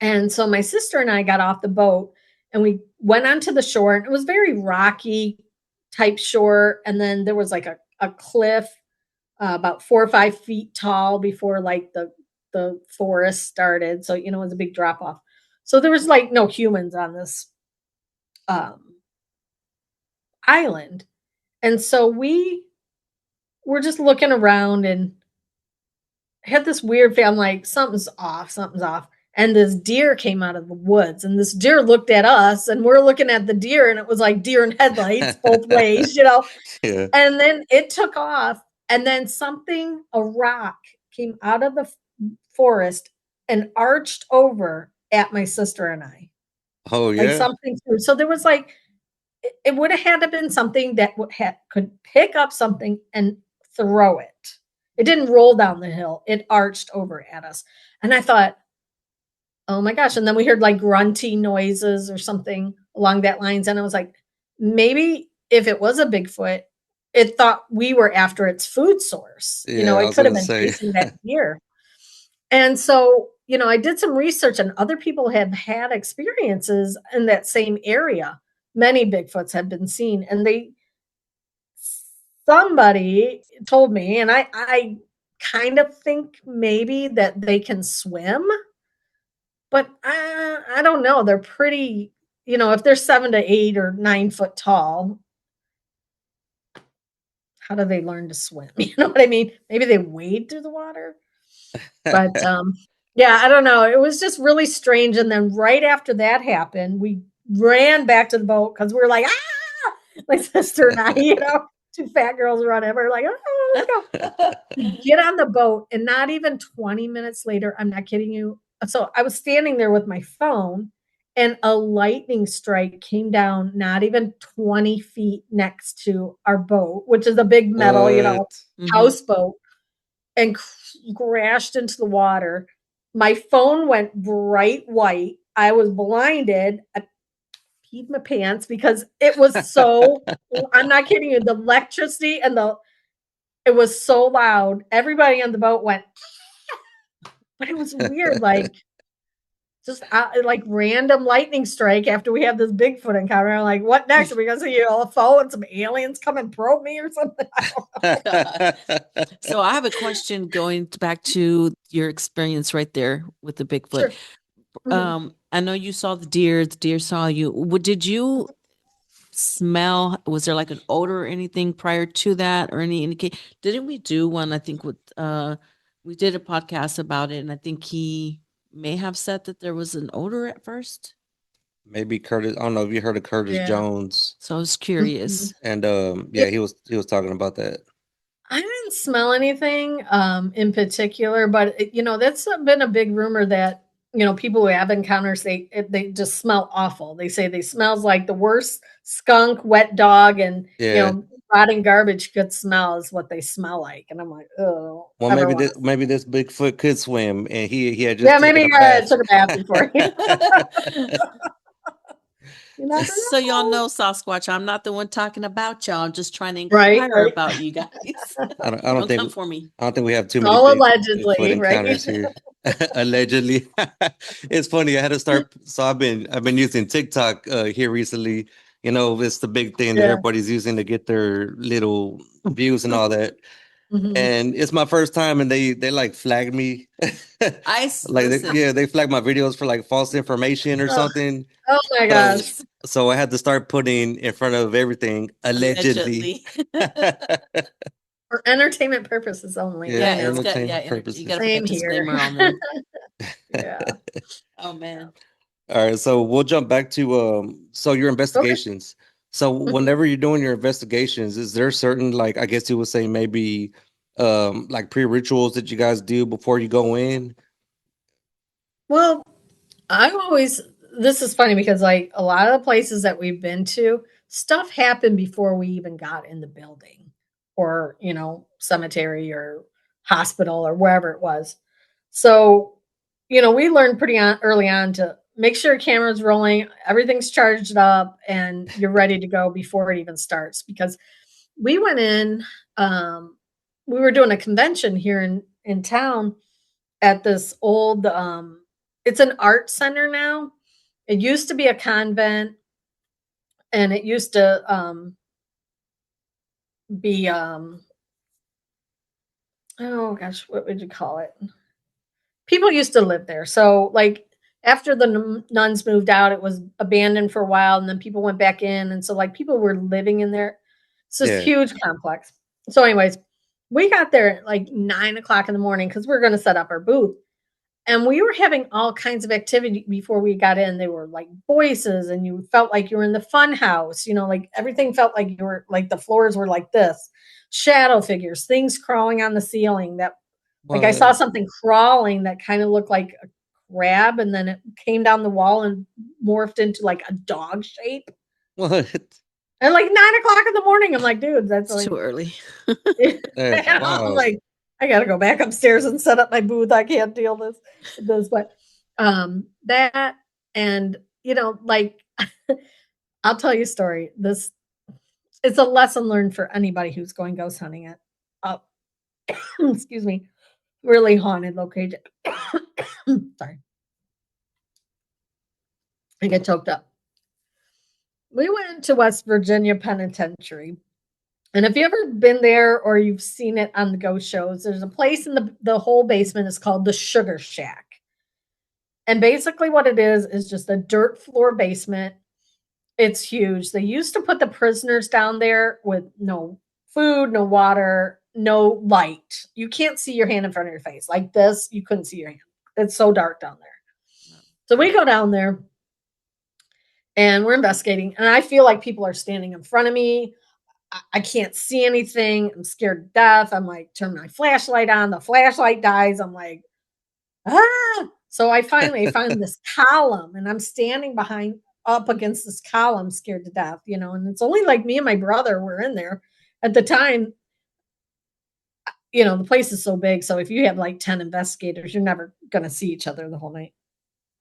Speaker 4: And so my sister and I got off the boat and we went onto the shore, and it was very rocky type shore. And then there was like a cliff about 4 or 5 feet tall before like the forest started. So, it was a big drop off. So there was like no humans on this um, island. And so we were just looking around and had this weird feeling. I'm like, something's off, something's off. And this deer came out of the woods, and this deer looked at us, and we're looking at the deer, and it was like deer in headlights both ways.
Speaker 2: Yeah.
Speaker 4: And then it took off, and then a rock came out of the forest and arched over at my sister and I,
Speaker 2: Oh,
Speaker 4: like
Speaker 2: yeah.
Speaker 4: something through. So there was like, it would have had to been something that could pick up something and throw it. It didn't roll down the hill. It arched over at us. And I thought, oh my gosh. And then we heard like grunty noises or something along that lines. And I was like, maybe if it was a Bigfoot, it thought we were after its food source.
Speaker 2: Yeah, I
Speaker 4: It
Speaker 2: was
Speaker 4: could have
Speaker 2: gonna
Speaker 4: been
Speaker 2: say.
Speaker 4: chasing that deer. And so, I did some research and other people have had experiences in that same area. Many Bigfoots have been seen, and somebody told me, and I kind of think maybe that they can swim, but I don't know. They're pretty, if they're 7 to 8 or 9 foot tall, how do they learn to swim? You know what I mean? Maybe they wade through the water. But yeah, I don't know. It was just really strange. And then right after that happened, we ran back to the boat because we were like, ah, my sister and I, two fat girls running. We're like, oh, let's go. We get on the boat, and not even 20 minutes later, I'm not kidding you. So I was standing there with my phone, and a lightning strike came down not even 20 feet next to our boat, which is a big metal,
Speaker 2: What?
Speaker 4: houseboat, and crashed into the water. My phone went bright white. I was blinded. I peed my pants because it was so, I'm not kidding you, the electricity and it was so loud. Everybody on the boat went, but it was weird, like just like random lightning strike after we have this Bigfoot encounter. I'm like, what next? Are we gonna see a UFO and some aliens come and probe me or something?
Speaker 3: So I have a question going back to your experience right there with the Bigfoot.
Speaker 4: Sure.
Speaker 3: I know you saw the deer saw you. Did you smell? Was there like an odor or anything prior to that, or any indicate? Didn't we do one? I think with we did a podcast about it, and I think he may have said that there was an odor at first.
Speaker 2: Maybe Curtis. I don't know if you heard of Curtis
Speaker 4: Yeah.
Speaker 2: Jones,
Speaker 3: So I was curious.
Speaker 2: and
Speaker 4: Yeah.
Speaker 2: he was talking about that.
Speaker 4: I didn't smell anything in particular, but that's been a big rumor that people who have encounters they just smell awful. They say they smells like the worst skunk, wet dog, and
Speaker 2: Yeah.
Speaker 4: rotting garbage could smell is what they smell like. And I'm like, oh,
Speaker 2: Well, maybe this Bigfoot could swim, and he had just
Speaker 4: maybe
Speaker 2: taken a bath.
Speaker 4: took a bath before.
Speaker 3: So y'all know, Sasquatch, I'm not the one talking about y'all. I'm just trying to
Speaker 4: Right,
Speaker 3: inquire
Speaker 4: right.
Speaker 3: about you guys.
Speaker 2: I don't
Speaker 3: Don't
Speaker 2: think
Speaker 3: come for me.
Speaker 2: I don't think we have too many
Speaker 4: All
Speaker 2: Bigfoot
Speaker 4: allegedly, right?
Speaker 2: encounters here. Allegedly. It's funny. I had to start. So I've been using TikTok here recently. It's the big thing that
Speaker 4: Yeah.
Speaker 2: everybody's using to get their little views and all that.
Speaker 4: Mhm.
Speaker 2: And it's my first time, and they like flagged me.
Speaker 3: Listen.
Speaker 2: They flagged my videos for like false information or
Speaker 4: Oh.
Speaker 2: something.
Speaker 4: Oh my gosh.
Speaker 2: So I had to start putting in front of everything allegedly.
Speaker 4: For entertainment purposes only.
Speaker 2: Yeah,
Speaker 4: I know.
Speaker 3: it's got
Speaker 2: entertainment purposes.
Speaker 3: you got to put
Speaker 4: Same
Speaker 3: a
Speaker 4: here.
Speaker 3: disclaimer on there.
Speaker 4: Yeah.
Speaker 3: Oh man.
Speaker 2: All right, so we'll jump back to so your investigations. So
Speaker 4: Mhm.
Speaker 2: whenever you're doing your investigations, is there certain, like, I guess you would say maybe like pre-rituals that you guys do before you go in?
Speaker 4: Well, this is funny because like a lot of the places that we've been to, stuff happened before we even got in the building or, cemetery or hospital or wherever it was. So, we learned pretty early on to make sure your camera's rolling, everything's charged up, and you're ready to go before it even starts. Because we went in, we were doing a convention here in town at this old, it's an art center now. It used to be a convent, and it used to be oh gosh, what would you call it? People used to live there. So like after the nuns moved out, it was abandoned for a while, and then people went back in, and so like people were living in there. It's this
Speaker 2: Yeah.
Speaker 4: huge complex. So, anyways, we got there at like 9 o'clock in the morning because we were going to set up our booth. And we were having all kinds of activity before we got in. They were like voices, and you felt like you were in the fun house. Like everything felt like you were like the floors were like this. Shadow figures, things crawling on the ceiling that like I saw something crawling that kind of looked like a crab, and then it came down the wall and morphed into like a dog shape.
Speaker 2: What?
Speaker 4: And like 9 o'clock in the morning, I'm like, dude, that's
Speaker 3: It's
Speaker 4: like
Speaker 3: too early.
Speaker 2: Wow.
Speaker 4: I'm like, I gotta go back upstairs and set up my booth. I can't deal this. But that and like I'll tell you a story. This it's a lesson learned for anybody who's going ghost hunting it. Excuse me. really haunted location. Sorry. I get choked up. We went to West Virginia Penitentiary. And if you've ever been there or you've seen it on the ghost shows, there's a place in the whole basement is called the Sugar Shack. And basically what it is just a dirt floor basement. It's huge. They used to put the prisoners down there with no food, no water, no light. You can't see your hand in front of your face. Like this, you couldn't see your hand. It's so dark down there. So we go down there and we're investigating. And I feel like people are standing in front of me. I can't see anything. I'm scared to death. I'm like, turn my flashlight on. The flashlight dies. I'm like, ah. So I finally find this column and I'm standing up against this column, scared to death, and it's only like me and my brother were in there at the time. The place is so big. So if you have like 10 investigators, you're never going to see each other the whole night.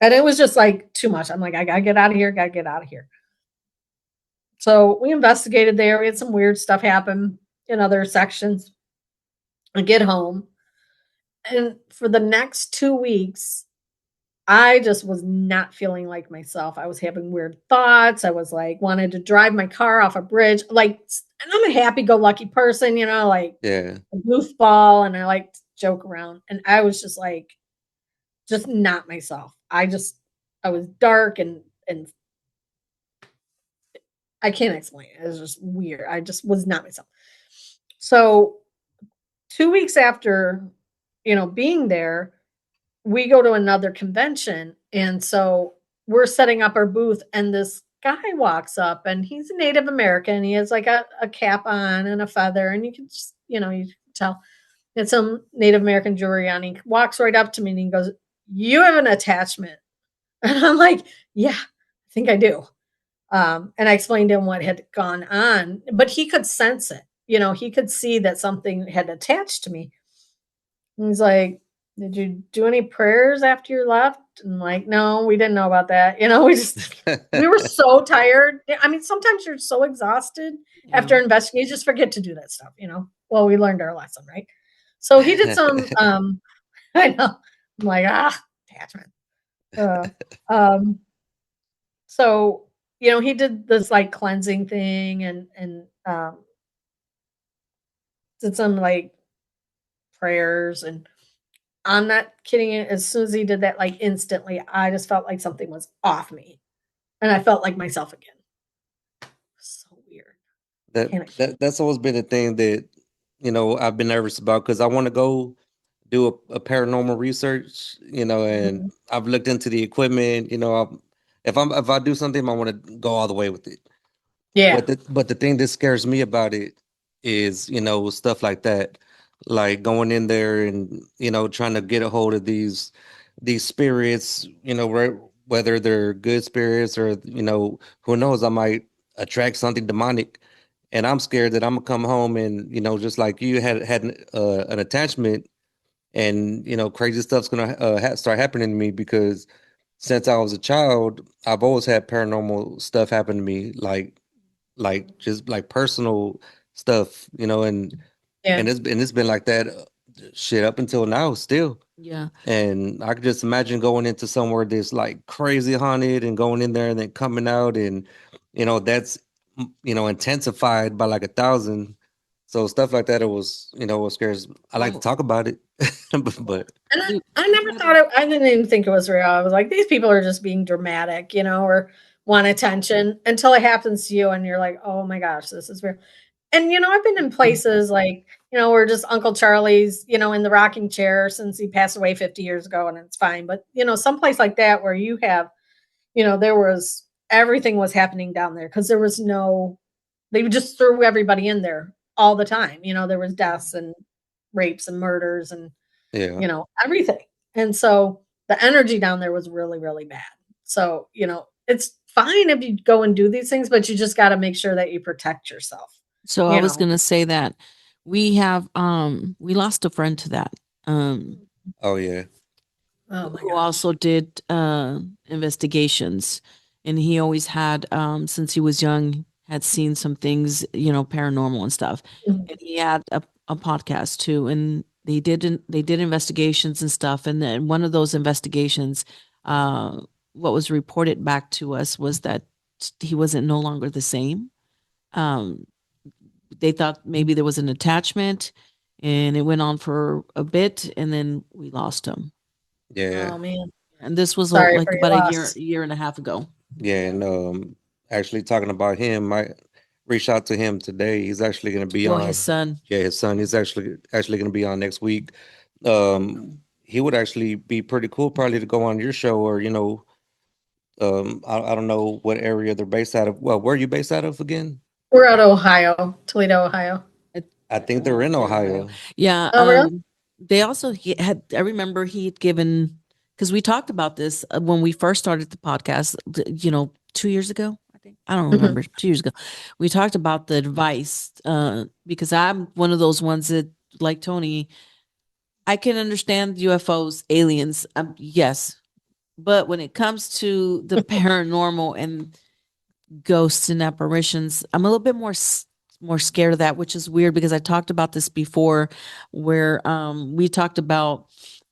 Speaker 4: And it was just like too much. I'm like, I got to get out of here. So we investigated there. We had some weird stuff happen in other sections. I get home. And for the next 2 weeks, I just was not feeling like myself. I was having weird thoughts. I was like, wanted to drive my car off a bridge. Like, and I'm a happy-go-lucky person, like
Speaker 2: Yeah.
Speaker 4: a goofball, and I like to joke around. And I was just like, just not myself. I was dark and I can't explain it. It was just weird. I just was not myself. So 2 weeks after, being there, we go to another convention. And so we're setting up our booth and this guy walks up and he's a Native American. He has like a cap on and a feather. And you can just, you can tell it's some Native American jewelry on. He walks right up to me and he goes, "You have an attachment." And I'm like, "Yeah, I think I do." And I explained to him what had gone on, but he could sense it. He could see that something had attached to me. And he's like, "Did you do any prayers after you left?" And I'm like, "No, we didn't know about that." We were so tired. I mean, sometimes you're so exhausted after investigating, you just forget to do that stuff, Well, we learned our lesson, right? So he did some, I know. I'm like, attachment. So, he did this like cleansing thing and did some like prayers, and I'm not kidding you. As soon as he did that, like instantly, I just felt like something was off me and I felt like myself again. So weird.
Speaker 2: That's always been a thing that, I've been nervous about because I want to go do a paranormal research, and I've looked into the equipment, if I do something, I want to go all the way with it.
Speaker 4: Yeah.
Speaker 2: But the thing that scares me about it is, stuff like that, like going in there and, trying to get a hold of these spirits, whether they're good spirits or, who knows, I might attract something demonic. And I'm scared that I'm gonna come home and, just like you had an attachment, and crazy stuff's gonna start happening to me because since I was a child, I've always had paranormal stuff happen to me, like just like personal stuff, and it's been like that shit up until now still.
Speaker 3: Yeah.
Speaker 2: And I could just imagine going into somewhere that's like crazy haunted and going in there and then coming out, and that's intensified by like 1,000. So stuff like that, it was, what scares. I like to talk about it, but
Speaker 4: And I never thought I didn't even think it was real. I was like, these people are just being dramatic, or want attention, until it happens to you and you're like, oh my gosh, this is real. And I've been in places like, where just Uncle Charlie's, in the rocking chair since he passed away 50 years ago and it's fine. But someplace like that where you have, everything was happening down there because there was they just threw everybody in there all the time. There was deaths and rapes and murders and everything. And so the energy down there was really, really bad. So, it's fine if you go and do these things, but you just got to make sure that you protect yourself.
Speaker 3: So I was going to say that we have, we lost a friend to that.
Speaker 2: oh yeah.
Speaker 4: Oh my
Speaker 3: who
Speaker 4: gosh.
Speaker 3: also did investigations, and he always had, since he was young, had seen some things, paranormal and stuff.
Speaker 4: Mhm.
Speaker 3: And he had a podcast too, and they did investigations and stuff, and then one of those investigations, what was reported back to us was that he wasn't no longer the same. They thought maybe there was an attachment, and it went on for a bit, and then we lost him.
Speaker 2: Yeah.
Speaker 4: Oh man.
Speaker 3: And this was
Speaker 4: Sorry
Speaker 3: like
Speaker 4: for your
Speaker 3: about
Speaker 4: loss.
Speaker 3: a year and a half ago.
Speaker 2: Yeah, and actually talking about him, I reached out to him today. He's actually going to be
Speaker 3: Well,
Speaker 2: on.
Speaker 3: his son.
Speaker 2: Yeah, his son. He's actually going to be on next week. He would actually be pretty cool, probably to go on your show, or I don't know what area they're based out of. Well, where are you based out of again?
Speaker 4: We're out of Ohio, Toledo, Ohio.
Speaker 2: I think they're in Ohio.
Speaker 3: Yeah.
Speaker 4: Oh, really?
Speaker 3: They also I remember he'd given, because we talked about this when we first started the podcast, 2 years ago, I think. I don't remember, 2 years ago. We talked about the advice, because I'm one of those ones that, like Tony, I can understand UFOs, aliens, yes. But when it comes to the paranormal and ghosts and apparitions, I'm a little bit more scared of that, which is weird because I talked about this before, where we talked about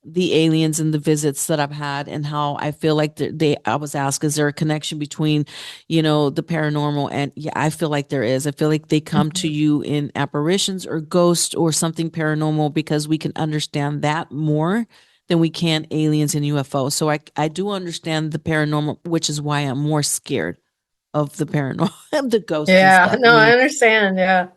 Speaker 3: the aliens and the visits that I've had, and how I feel like I was asked, is there a connection between, the paranormal? And yeah, I feel like there is. I feel like they come to you in apparitions or ghosts or something paranormal, because we can understand that more than we can aliens and UFOs. So I do understand the paranormal, which is why I'm more scared of the paranormal, of the ghosts and
Speaker 4: Yeah,
Speaker 3: stuff.
Speaker 4: no, I understand. Yeah.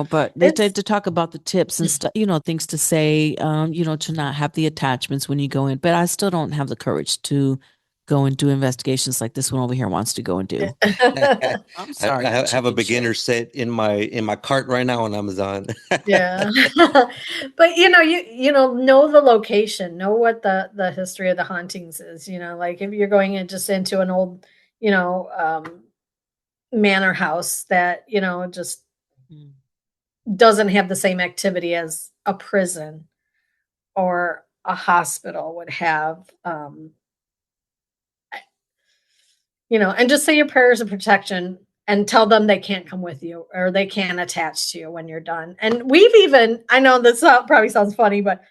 Speaker 3: But they
Speaker 4: It's
Speaker 3: to talk about the tips and stuff, things to say, to not have the attachments when you go in. But I still don't have the courage to go and do investigations like this one over here wants to go and do. I'm sorry.
Speaker 2: I have a
Speaker 3: chicken
Speaker 2: beginner
Speaker 3: shit.
Speaker 2: set in my cart right now on Amazon.
Speaker 4: yeah. But know the location, know what the history of the hauntings is, like if you're going in just into an old, manor house that, just
Speaker 3: Mm.
Speaker 4: doesn't have the same activity as a prison or a hospital would have, and just say your prayers of protection and tell them they can't come with you or they can't attach to you when you're done. And I know this probably sounds funny, but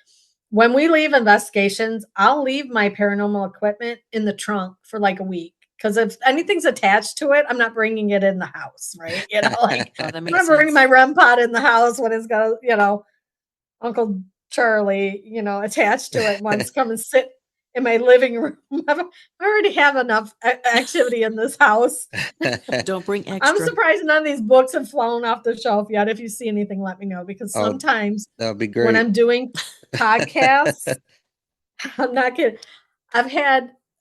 Speaker 4: when we leave investigations, I'll leave my paranormal equipment in the trunk for like a week. Because if anything's attached to it, I'm not bringing it in the house, right? Like
Speaker 3: Oh, that
Speaker 4: I'm
Speaker 3: makes
Speaker 4: not bringing
Speaker 3: sense.
Speaker 4: my REM pod in the house when it's got, Uncle Charlie, attached to it, wants to come and sit in my living room. I already have enough activity in this house.
Speaker 3: Don't bring
Speaker 4: I'm
Speaker 3: extra.
Speaker 4: surprised none of these books have flown off the shelf yet. If you see anything, let me know, because
Speaker 2: Oh,
Speaker 4: sometimes
Speaker 2: that would be
Speaker 4: when
Speaker 2: great.
Speaker 4: I'm doing podcasts, I'm not kidding.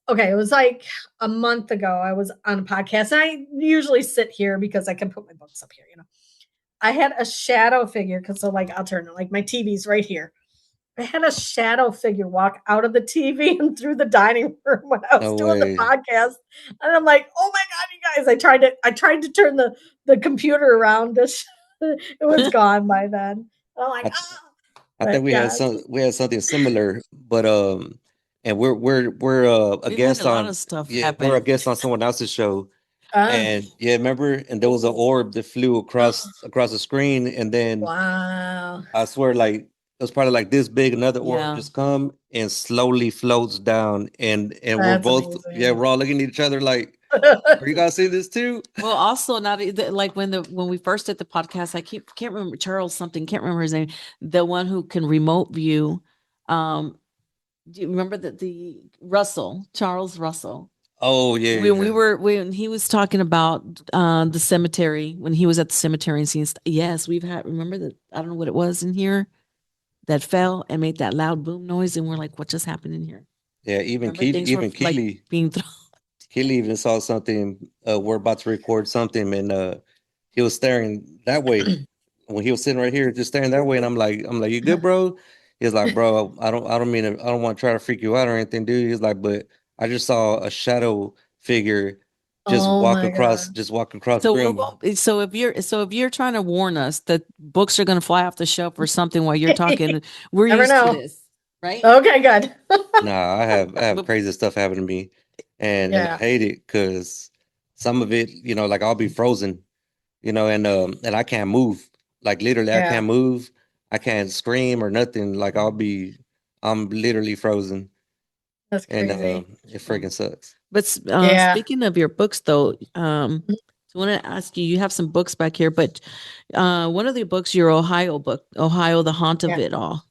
Speaker 4: It was like a month ago, I was on a podcast, and I usually sit here because I can put my books up here, I had a shadow figure, because I'll turn it, like my TV's right here. I had a shadow figure walk out of the TV and through the dining room when I was
Speaker 2: No
Speaker 4: doing the
Speaker 2: way.
Speaker 4: podcast. And I'm like, oh my God, you guys, I tried to turn the computer around. It was gone by then. I'm like,
Speaker 2: I think we had something similar, but and we're a
Speaker 3: We've had
Speaker 2: guest
Speaker 3: a lot
Speaker 2: on
Speaker 3: of stuff
Speaker 2: we're a
Speaker 3: happen.
Speaker 2: guest on someone else's show,
Speaker 4: ah,
Speaker 2: and remember, and there was an orb that flew across the screen, and then
Speaker 4: wow.
Speaker 2: I swear, like it was probably like this big, another orb
Speaker 3: Yeah.
Speaker 2: just come and slowly floats down, and we're
Speaker 4: That's
Speaker 2: both
Speaker 4: amazing.
Speaker 2: we're all looking at each other like, are you guys seeing this too?
Speaker 3: Well, also not like when we first did the podcast, I can't remember Charles something, can't remember his name, the one who can remote view. Do you remember the Charles Russell?
Speaker 2: Oh yeah,
Speaker 3: When he was talking about the cemetery, when he was at the cemetery and seeing yes, remember that, I don't know what it was in here that fell and made that loud boom noise, and we're like, what just happened in here?
Speaker 2: yeah. Even
Speaker 3: Remember things were
Speaker 2: Keely,
Speaker 3: like being thrown.
Speaker 2: Keely even saw something. We're about to record something, and he was staring that way when he was sitting right here, just staring that way. And I'm like, you good, bro? He's like, bro, I don't want to try to freak you out or anything, dude. He's like, but I just saw a shadow figure
Speaker 4: Oh my God.
Speaker 2: just walk across the room.
Speaker 3: So if you're trying to warn us that books are going to fly off the shelf or something while you're talking, we're
Speaker 4: Never
Speaker 3: used
Speaker 4: know.
Speaker 3: to this, right?
Speaker 4: Okay, good.
Speaker 2: Nah, I have crazy stuff happen to me, and I
Speaker 4: Yeah.
Speaker 2: hate it because some of it, like I'll be frozen, and I can't move. Like literally, I
Speaker 4: Yeah.
Speaker 2: can't move. I can't scream or nothing. Like I'm literally frozen,
Speaker 4: That's
Speaker 2: and
Speaker 4: crazy.
Speaker 2: it freaking sucks.
Speaker 3: But
Speaker 4: Yeah.
Speaker 3: speaking of your books, though, I want to ask you. You have some books back here, but one of the books, your Ohio book, Ohio: The Haunt of
Speaker 4: Yeah.
Speaker 3: It All,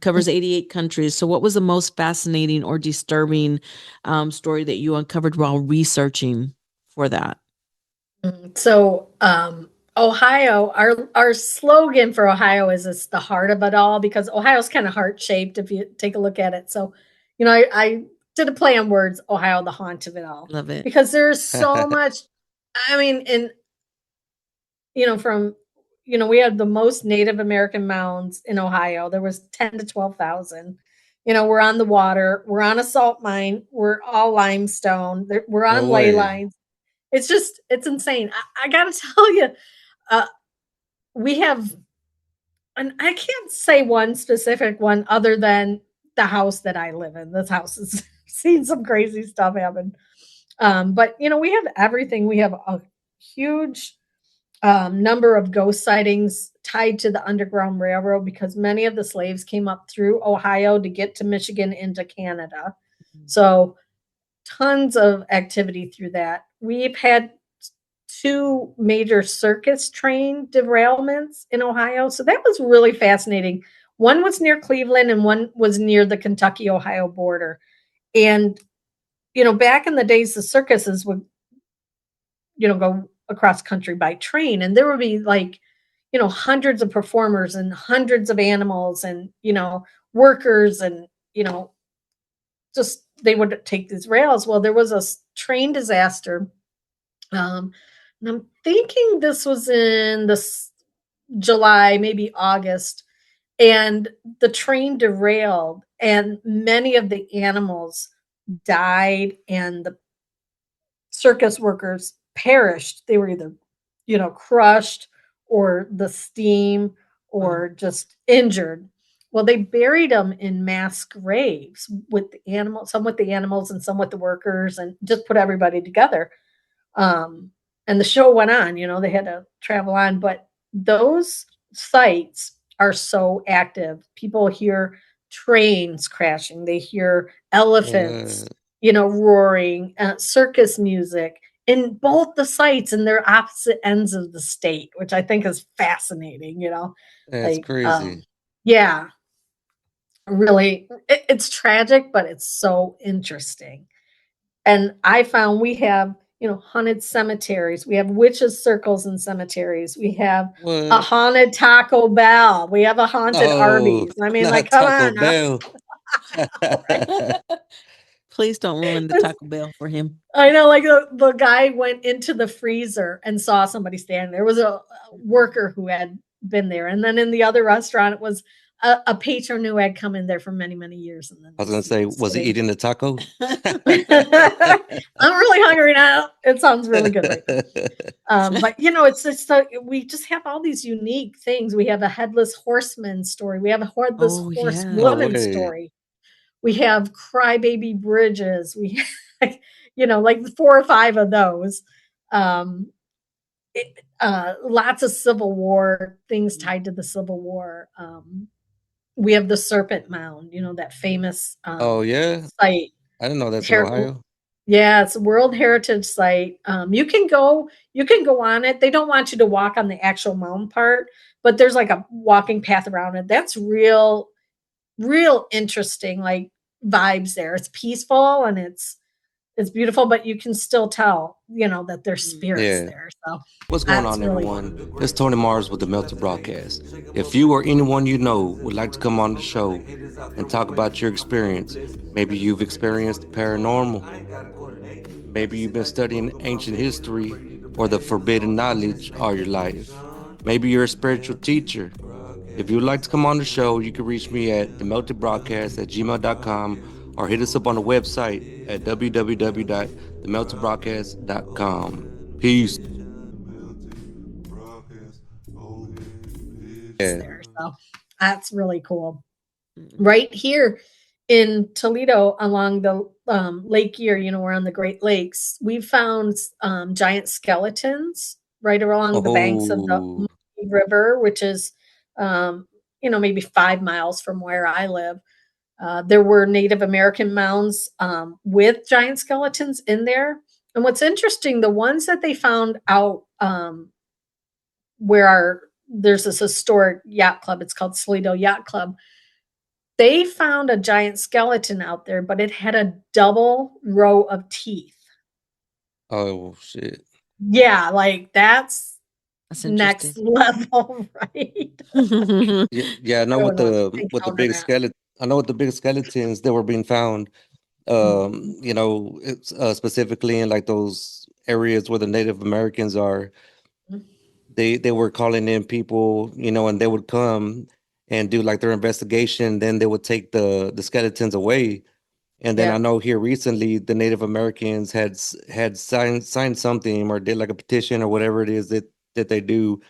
Speaker 3: covers 88 countries. So, what was the most fascinating or disturbing story that you uncovered while researching for that?
Speaker 4: So, Ohio, our slogan for Ohio is it's the heart of it all, because Ohio's kind of heart shaped if you take a look at it. So, I did a play on words, Ohio, the haunt of it all,
Speaker 3: Love it.
Speaker 4: because there's so much. I mean, from, we had the most Native American mounds in Ohio. There was 10 to 12,000. We're on the water. We're on a salt mine. We're all limestone. We're on
Speaker 2: No
Speaker 4: ley
Speaker 2: way.
Speaker 4: lines. It's insane. I got to tell you, uh, we have, and I can't say one specific one other than the house that I live in. This house has seen some crazy stuff happen. But we have everything. We have a huge number of ghost sightings tied to the Underground Railroad, because many of the slaves came up through Ohio to get to Michigan into Canada. So tons of activity through that. We've had 2 major circus train derailments in Ohio. So that was really fascinating. One was near Cleveland and one was near the Kentucky-Ohio border. And, back in the days, the circuses would, go across country by train, and there would be like, hundreds of performers and hundreds of animals and, workers and, just they would take these rails. Well, there was a train disaster. And I'm thinking this was in this July, maybe August, and the train derailed and many of the animals died and the circus workers perished. They were either, crushed or the steam or just injured. Well, they buried them in mass graves with the animals, some with the animals and some with the workers, and just put everybody together. And the show went on, they had to travel on, but those sites are so active. People hear trains crashing, they hear elephants,
Speaker 2: What?
Speaker 4: roaring, circus music in both the sites, and they're opposite ends of the state, which I think is fascinating,
Speaker 2: That's
Speaker 4: like,
Speaker 2: crazy.
Speaker 4: yeah, really, it's tragic, but it's so interesting. And I found we have, haunted cemeteries. We have witches' circles in cemeteries. We have a
Speaker 2: What?
Speaker 4: haunted Taco Bell. We have a haunted
Speaker 2: No,
Speaker 4: Arby's. I mean, like,
Speaker 2: not
Speaker 4: come
Speaker 2: Taco
Speaker 4: on now.
Speaker 2: Bell.
Speaker 3: Please don't ruin the Taco Bell for him.
Speaker 4: I know, like the guy went into the freezer and saw somebody standing there. It was a worker who had been there. And then in the other restaurant, it was a patron who had come in there for many, many years. And then
Speaker 2: I was gonna say, was he eating the taco?
Speaker 4: I'm really hungry now. It sounds really good right now. But it's just we just have all these unique things. We have a headless horseman story. We have a headless
Speaker 3: Oh, yeah.
Speaker 2: No
Speaker 4: horsewoman
Speaker 2: way.
Speaker 4: story. We have crybaby bridges. We, like 4 or 5 of those. Lots of Civil War things tied to the Civil War. We have the Serpent Mound. That famous
Speaker 2: Oh yeah,
Speaker 4: site.
Speaker 2: I didn't know that's in Ohio.
Speaker 4: Yeah, it's a World Heritage Site. You can go on it. They don't want you to walk on the actual mountain part, but there's like a walking path around it. That's real interesting, like vibes there. It's peaceful and it's beautiful, but you can still tell, that there's spirits
Speaker 2: Yeah.
Speaker 4: there. So
Speaker 2: What's going
Speaker 4: that's
Speaker 2: on,
Speaker 4: really
Speaker 2: everyone? It's Tony Mars with the Melted Broadcast. If you or anyone you know would like to come on the show and talk about your experience, maybe you've experienced the paranormal, maybe you've been studying ancient history or the forbidden knowledge all your life, maybe you're a spiritual teacher. If you would like to come on the show, you can reach me at themeltedbroadcast@gmail.com or hit us up on the website at www.themeltedbroadcast.com. Peace. Yeah.
Speaker 4: there. So that's really cool. Right here in Toledo along the Lake Erie, we're on the Great Lakes, we found giant skeletons right along the banks of the
Speaker 2: Oh,
Speaker 4: River, which is maybe 5 miles from where I live. There were Native American mounds with giant skeletons in there. And what's interesting, the ones that they found out there's this historic yacht club, it's called Toledo Yacht Club. They found a giant skeleton out there, but it had a double row of teeth.
Speaker 2: Oh shit.
Speaker 4: Yeah, like that's next
Speaker 3: interesting.
Speaker 4: level, right?
Speaker 2: Yeah, I know
Speaker 4: I don't know.
Speaker 2: with the
Speaker 4: Encounter
Speaker 2: big
Speaker 4: that.
Speaker 2: skeleton. I know with the big skeletons that were being found. You know, it's specifically in like those areas where the Native Americans are. They were calling in people, you know, and they would come and do like their investigation. Then they would take the skeletons away. And then
Speaker 4: Yeah.
Speaker 2: I know here recently the Native Americans had signed something or did like a petition or whatever it is that they do,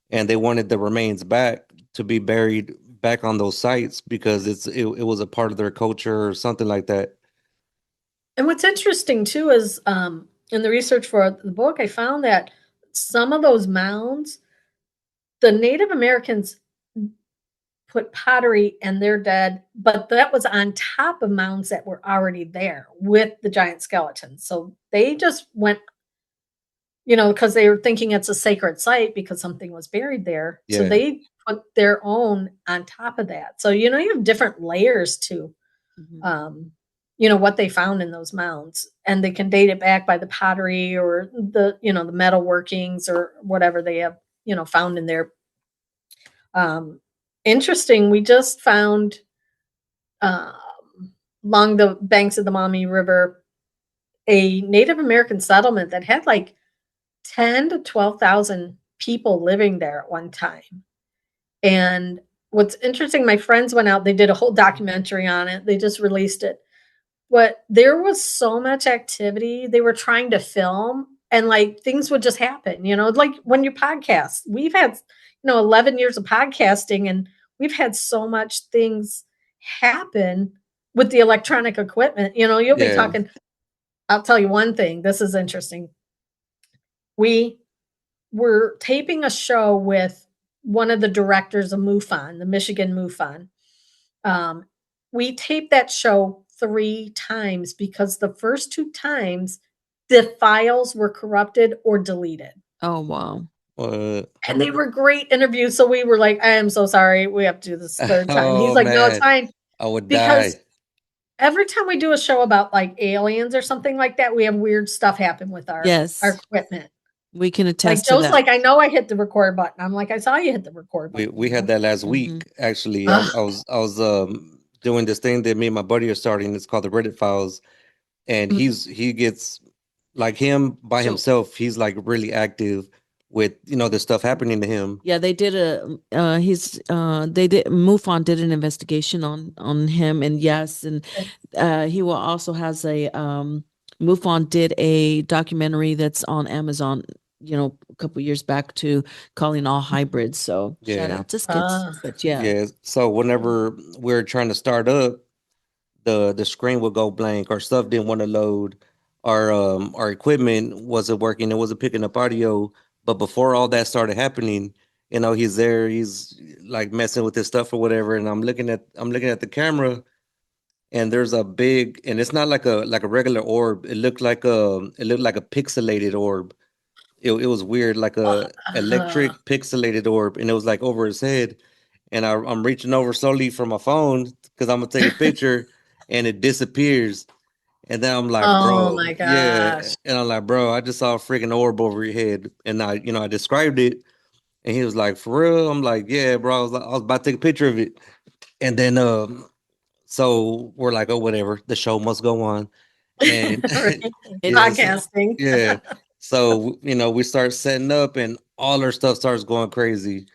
Speaker 2: and they wanted the remains back to be buried back on those sites because it was a part of their culture or something like that.
Speaker 4: And what's interesting too is in the research for the book, I found that some of those mounds, the Native Americans put pottery and they're dead, but that was on top of mounds that were already there with the giant skeletons. So they just went, because they were thinking it's a sacred site because something was buried there. So
Speaker 2: Yeah.
Speaker 4: they put their own on top of that. So, you have different layers to, what they found in those mounds, and they can date it back by the pottery or the metal workings or whatever they have, found in there. Interesting. We just found along the banks of the Maumee River a Native American settlement that had like 10 to 12,000 people living there at one time. And what's interesting, my friends went out, they did a whole documentary on it. They just released it. But there was so much activity. They were trying to film and like things would just happen, like when you podcast. We've had, 11 years of podcasting and we've had so much things happen with the electronic equipment. You'll be talking. I'll tell you one thing. This is interesting. We were taping a show with one of the directors of MUFON, the Michigan MUFON. We taped that show 3 times because the first 2 times the files were corrupted or deleted.
Speaker 3: Oh, wow.
Speaker 4: And they were great interviews. So we were like, I am so sorry. We have to do this 3rd time. He's
Speaker 2: Oh,
Speaker 4: like, no, it's
Speaker 2: man.
Speaker 4: fine.
Speaker 2: I would
Speaker 4: Because
Speaker 2: die.
Speaker 4: every time we do a show about like aliens or something like that, we have weird stuff happen with our equipment.
Speaker 3: We can
Speaker 4: Like
Speaker 3: attest to
Speaker 4: Joe's
Speaker 3: that.
Speaker 4: like, I know I hit the record button. I'm like, I saw you hit the record button.
Speaker 2: We had that last week actually. I was doing this thing that me and my buddy are starting. It's called the Reddit Files, and he gets like him by himself. He's like really active with the stuff happening to him.
Speaker 3: Yeah, they did MUFON did an investigation on him, and yes, and he will also has a MUFON did a documentary that's on Amazon, a couple years back to calling all hybrids. So shout out to Skits. But yeah.
Speaker 2: So whenever we're trying to start up, the screen would go blank. Our stuff didn't want to load. Our equipment wasn't working. It wasn't picking up audio. But before all that started happening, he's there. He's like messing with his stuff or whatever. And I'm looking at the camera, and there's a big, and it's not like a regular orb. It looked like a pixelated orb. It was weird, like a electric pixelated orb, and it was like over his head. And I'm reaching over slowly for my phone because I'm gonna take a picture, and it disappears. And then I'm like, bro,
Speaker 4: oh my gosh.
Speaker 2: yeah. And I'm like, bro, I just saw a freaking orb over your head. And I described it. And he was like, for real? I'm like, yeah, bro. I was about to take a picture of it. And then, so we're like, oh, whatever. The show must go on. And
Speaker 4: podcasting.
Speaker 2: Yeah. So, we start setting up and all our stuff starts going crazy.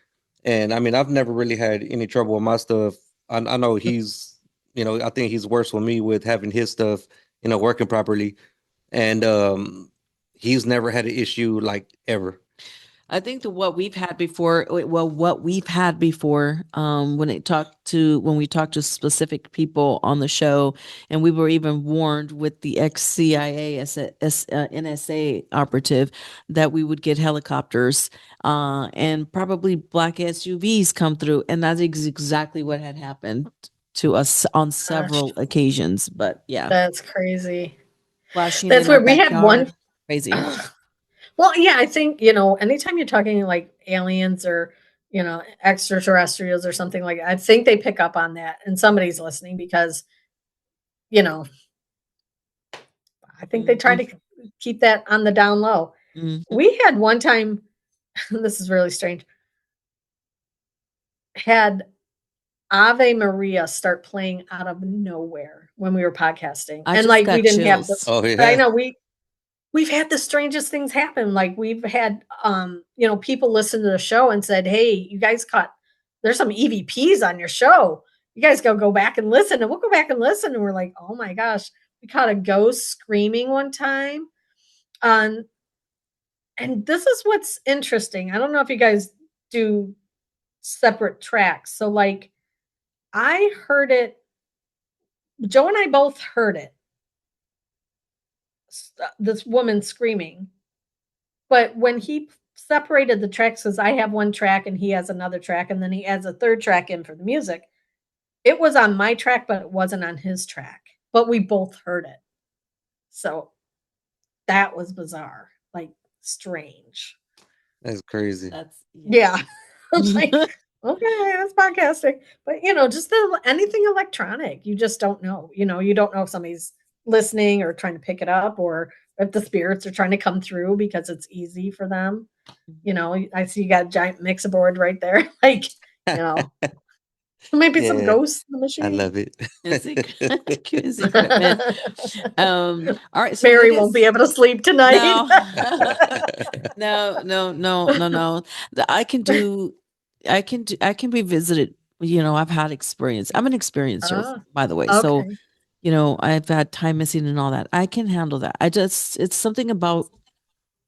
Speaker 2: And I mean, I've never really had any trouble with my stuff. I know he's, I think he's worse with me with having his stuff working properly. And he's never had an issue like ever.
Speaker 3: I think that what we've had before, when we talked to specific people on the show, and we were even warned with the ex-CIA as a NSA operative that we would get helicopters, and probably black SUVs come through, and that is exactly what had happened to us on several occasions. But yeah,
Speaker 4: That's crazy.
Speaker 3: flashing
Speaker 4: That's
Speaker 3: in our
Speaker 4: where we had one.
Speaker 3: backyard, crazy.
Speaker 4: Well, yeah, I think, anytime you're talking like aliens or, extraterrestrials or something like that, I think they pick up on that and somebody's listening because, I think they try to keep that on the down low. We had one time, this is really strange, had Ave Maria start playing out of nowhere when we were podcasting.
Speaker 3: I
Speaker 4: And
Speaker 3: just
Speaker 4: like
Speaker 3: got
Speaker 4: we didn't have
Speaker 3: chills.
Speaker 2: Oh yeah.
Speaker 4: I know we've had the strangest things happen. Like we've had people listen to the show and said, "Hey, you guys there's some EVPs on your show. You guys go back and listen." And we'll go back and listen. And we're like, "Oh my gosh." We caught a ghost screaming one time. And this is what's interesting. I don't know if you guys do separate tracks. So like I heard it, Joe and I both heard it. This woman screaming. But when he separated the tracks, because I have one track and he has another track, and then he adds a third track in for the music, it was on my track, but it wasn't on his track. But we both heard it. So that was bizarre, like strange.
Speaker 2: That's crazy.
Speaker 4: Yeah. I was like, okay, that's podcasting. But just anything electronic, you just don't know. You don't know if somebody's listening or trying to pick it up, or if the spirits are trying to come through because it's easy for them. I see you got a giant mixer board right there. Like, maybe some ghosts in the machine.
Speaker 2: I love it.
Speaker 3: Crazy equipment. All right. So
Speaker 4: Mary won't be able to sleep tonight.
Speaker 3: No. I can be visited. I've had experience. I'm an experiencer, by the way.
Speaker 4: Okay.
Speaker 3: So, I've had time missing and all that. I can handle that. It's something about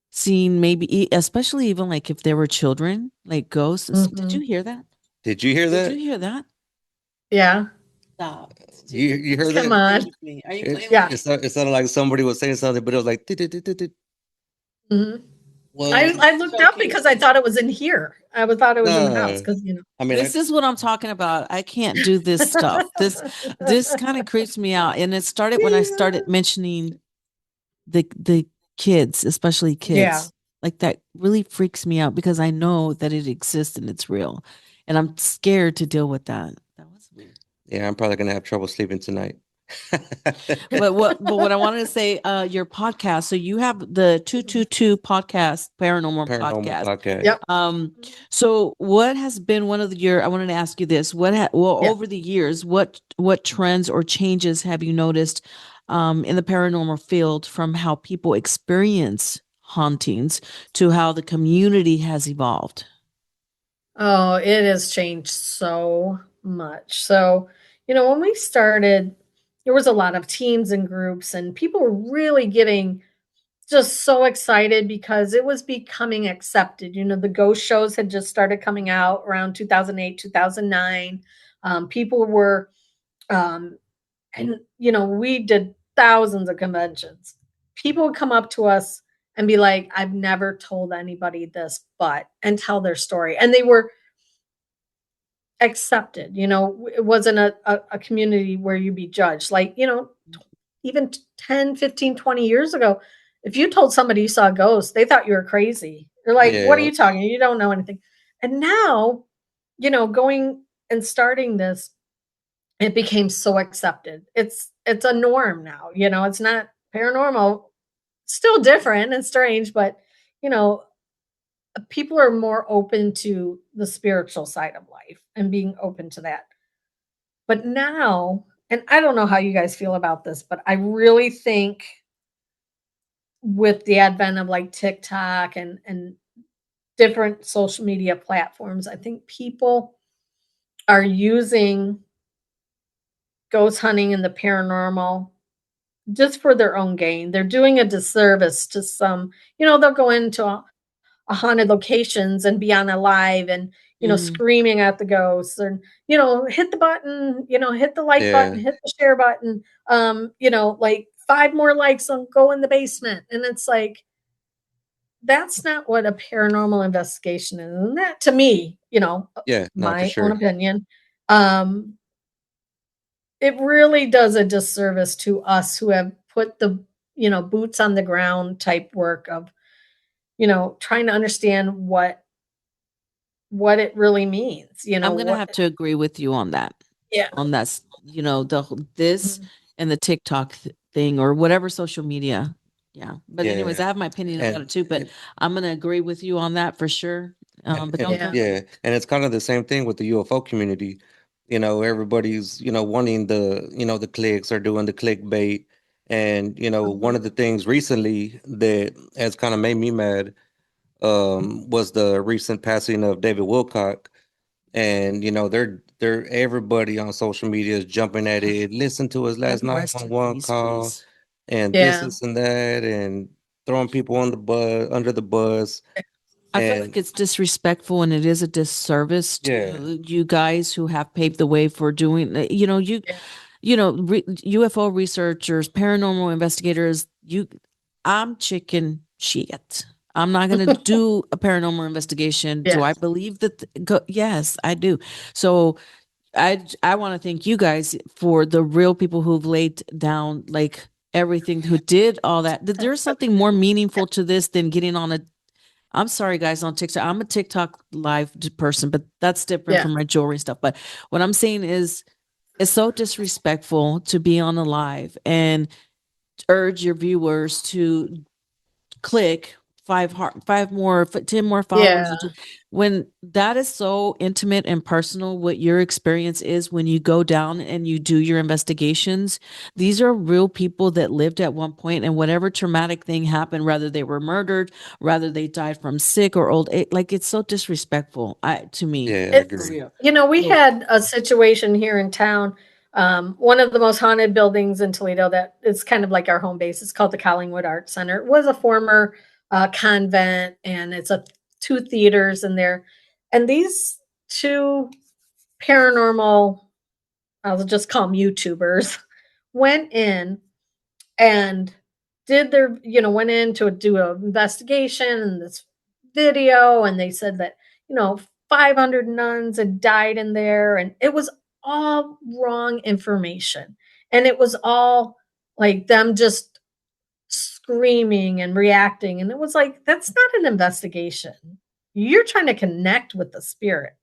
Speaker 3: seeing, maybe, especially even like if there were children, like ghosts.
Speaker 4: Mm-hmm.
Speaker 3: Did you hear that?
Speaker 2: Did you hear that?
Speaker 3: Did you hear that?
Speaker 4: Yeah.
Speaker 3: Stop.
Speaker 2: You heard that?
Speaker 4: Come on.
Speaker 3: Are you playing
Speaker 4: Yeah.
Speaker 3: with me?
Speaker 2: It sounded like somebody was saying something, but it was like.
Speaker 4: Mm-hmm.
Speaker 2: Well,
Speaker 4: I looked up because I thought it was in here. I thought it was in the house because
Speaker 2: I mean,
Speaker 3: this is what I'm talking about. I can't do this stuff. This kind of creeps me out, and it started when I started mentioning the kids, especially kids.
Speaker 4: Yeah.
Speaker 3: Like that really freaks me out because I know that it exists and it's real, and I'm scared to deal with that. That was weird.
Speaker 2: Yeah, I'm probably gonna have trouble sleeping tonight.
Speaker 3: But what I wanted to say, your podcast. So you have the 222 podcast, paranormal podcast.
Speaker 4: Yep.
Speaker 3: So what has been one of I wanted to ask you this. Over the years, what trends or changes have you noticed in the paranormal field, from how people experience hauntings to how the community has evolved?
Speaker 4: Oh, it has changed so much. So, when we started, there was a lot of teams and groups, and people were really getting just so excited because it was becoming accepted. The ghost shows had just started coming out around 2008, 2009. People were, and we did thousands of conventions. People would come up to us and be like, "I've never told anybody this, and tell their story." And they were accepted. It wasn't a community where you'd be judged. Like, even 10, 15, 20 years ago, if you told somebody you saw a ghost, they thought you were crazy. They're like, "What are you talking? You don't know anything." And now, going and starting this, it became so accepted. It's a norm now. It's not paranormal, still different and strange, but people are more open to the spiritual side of life and being open to that. But now, and I don't know how you guys feel about this, but I really think with the advent of like TikTok and different social media platforms, I think people are using ghost hunting and the paranormal just for their own gain. They're doing a disservice to some, they'll go into haunted locations and be on a live and, screaming at the ghosts and, hit the button, hit the like button,
Speaker 2: Yeah.
Speaker 4: hit the share button, like 5 more likes on go in the basement. And it's like, that's not what a paranormal investigation is. And that to me,
Speaker 2: Yeah. No, for
Speaker 4: my own
Speaker 2: sure.
Speaker 4: opinion, it really does a disservice to us who have put the, boots on the ground type work of, trying to understand what it really means,
Speaker 3: I'm gonna have to agree with you on that.
Speaker 4: Yeah.
Speaker 3: On that, this and the TikTok thing or whatever social media. Yeah. But anyways, I have my opinion about it too. But I'm gonna agree with you on that for sure. But don't tell me.
Speaker 2: Yeah, and it's kind of the same thing with the UFO community. Everybody's wanting the clicks or doing the clickbait, and one of the things recently that has kind of made me mad was the recent passing of David Wilcock, and they're everybody on social media is jumping at it. Listen to his last
Speaker 3: Rest in
Speaker 2: 911
Speaker 3: peace,
Speaker 2: call,
Speaker 3: please.
Speaker 2: and this and that, and throwing people on the bus under the bus.
Speaker 3: I feel like it's disrespectful and it is a disservice to you guys who have paved the way for doing, UFO researchers, paranormal investigators, I'm chicken shit. I'm not going to do a paranormal investigation. Do I believe that? Yes, I do. So I want to thank you guys for the real people who've laid down like everything, who did all that. There's something more meaningful to this than getting on I'm sorry, guys, on TikTok. I'm a TikTok live person, but that's different from my jewelry stuff. But what I'm saying is, it's so disrespectful to be on a live and urge your viewers to click 5 more, 10 more followers. When that is so intimate and personal, what your experience is when you go down and you do your investigations, these are real people that lived at one point, and whatever traumatic thing happened, whether they were murdered, whether they died from sick or old age, like it's so disrespectful to me.
Speaker 2: Yeah, I agree.
Speaker 4: We had a situation here in town. One of the most haunted buildings in Toledo that is kind of like our home base. It's called the Collingwood Arts Center. It was a former convent, and it's 2 theaters in there. And these 2 paranormal, I'll just call them YouTubers, went in and did their, went in to do an investigation and this video. And they said that, 500 nuns had died in there. And it was all wrong information. And it was all like them just screaming and reacting. And it was like, that's not an investigation. You're trying to connect with the spirit,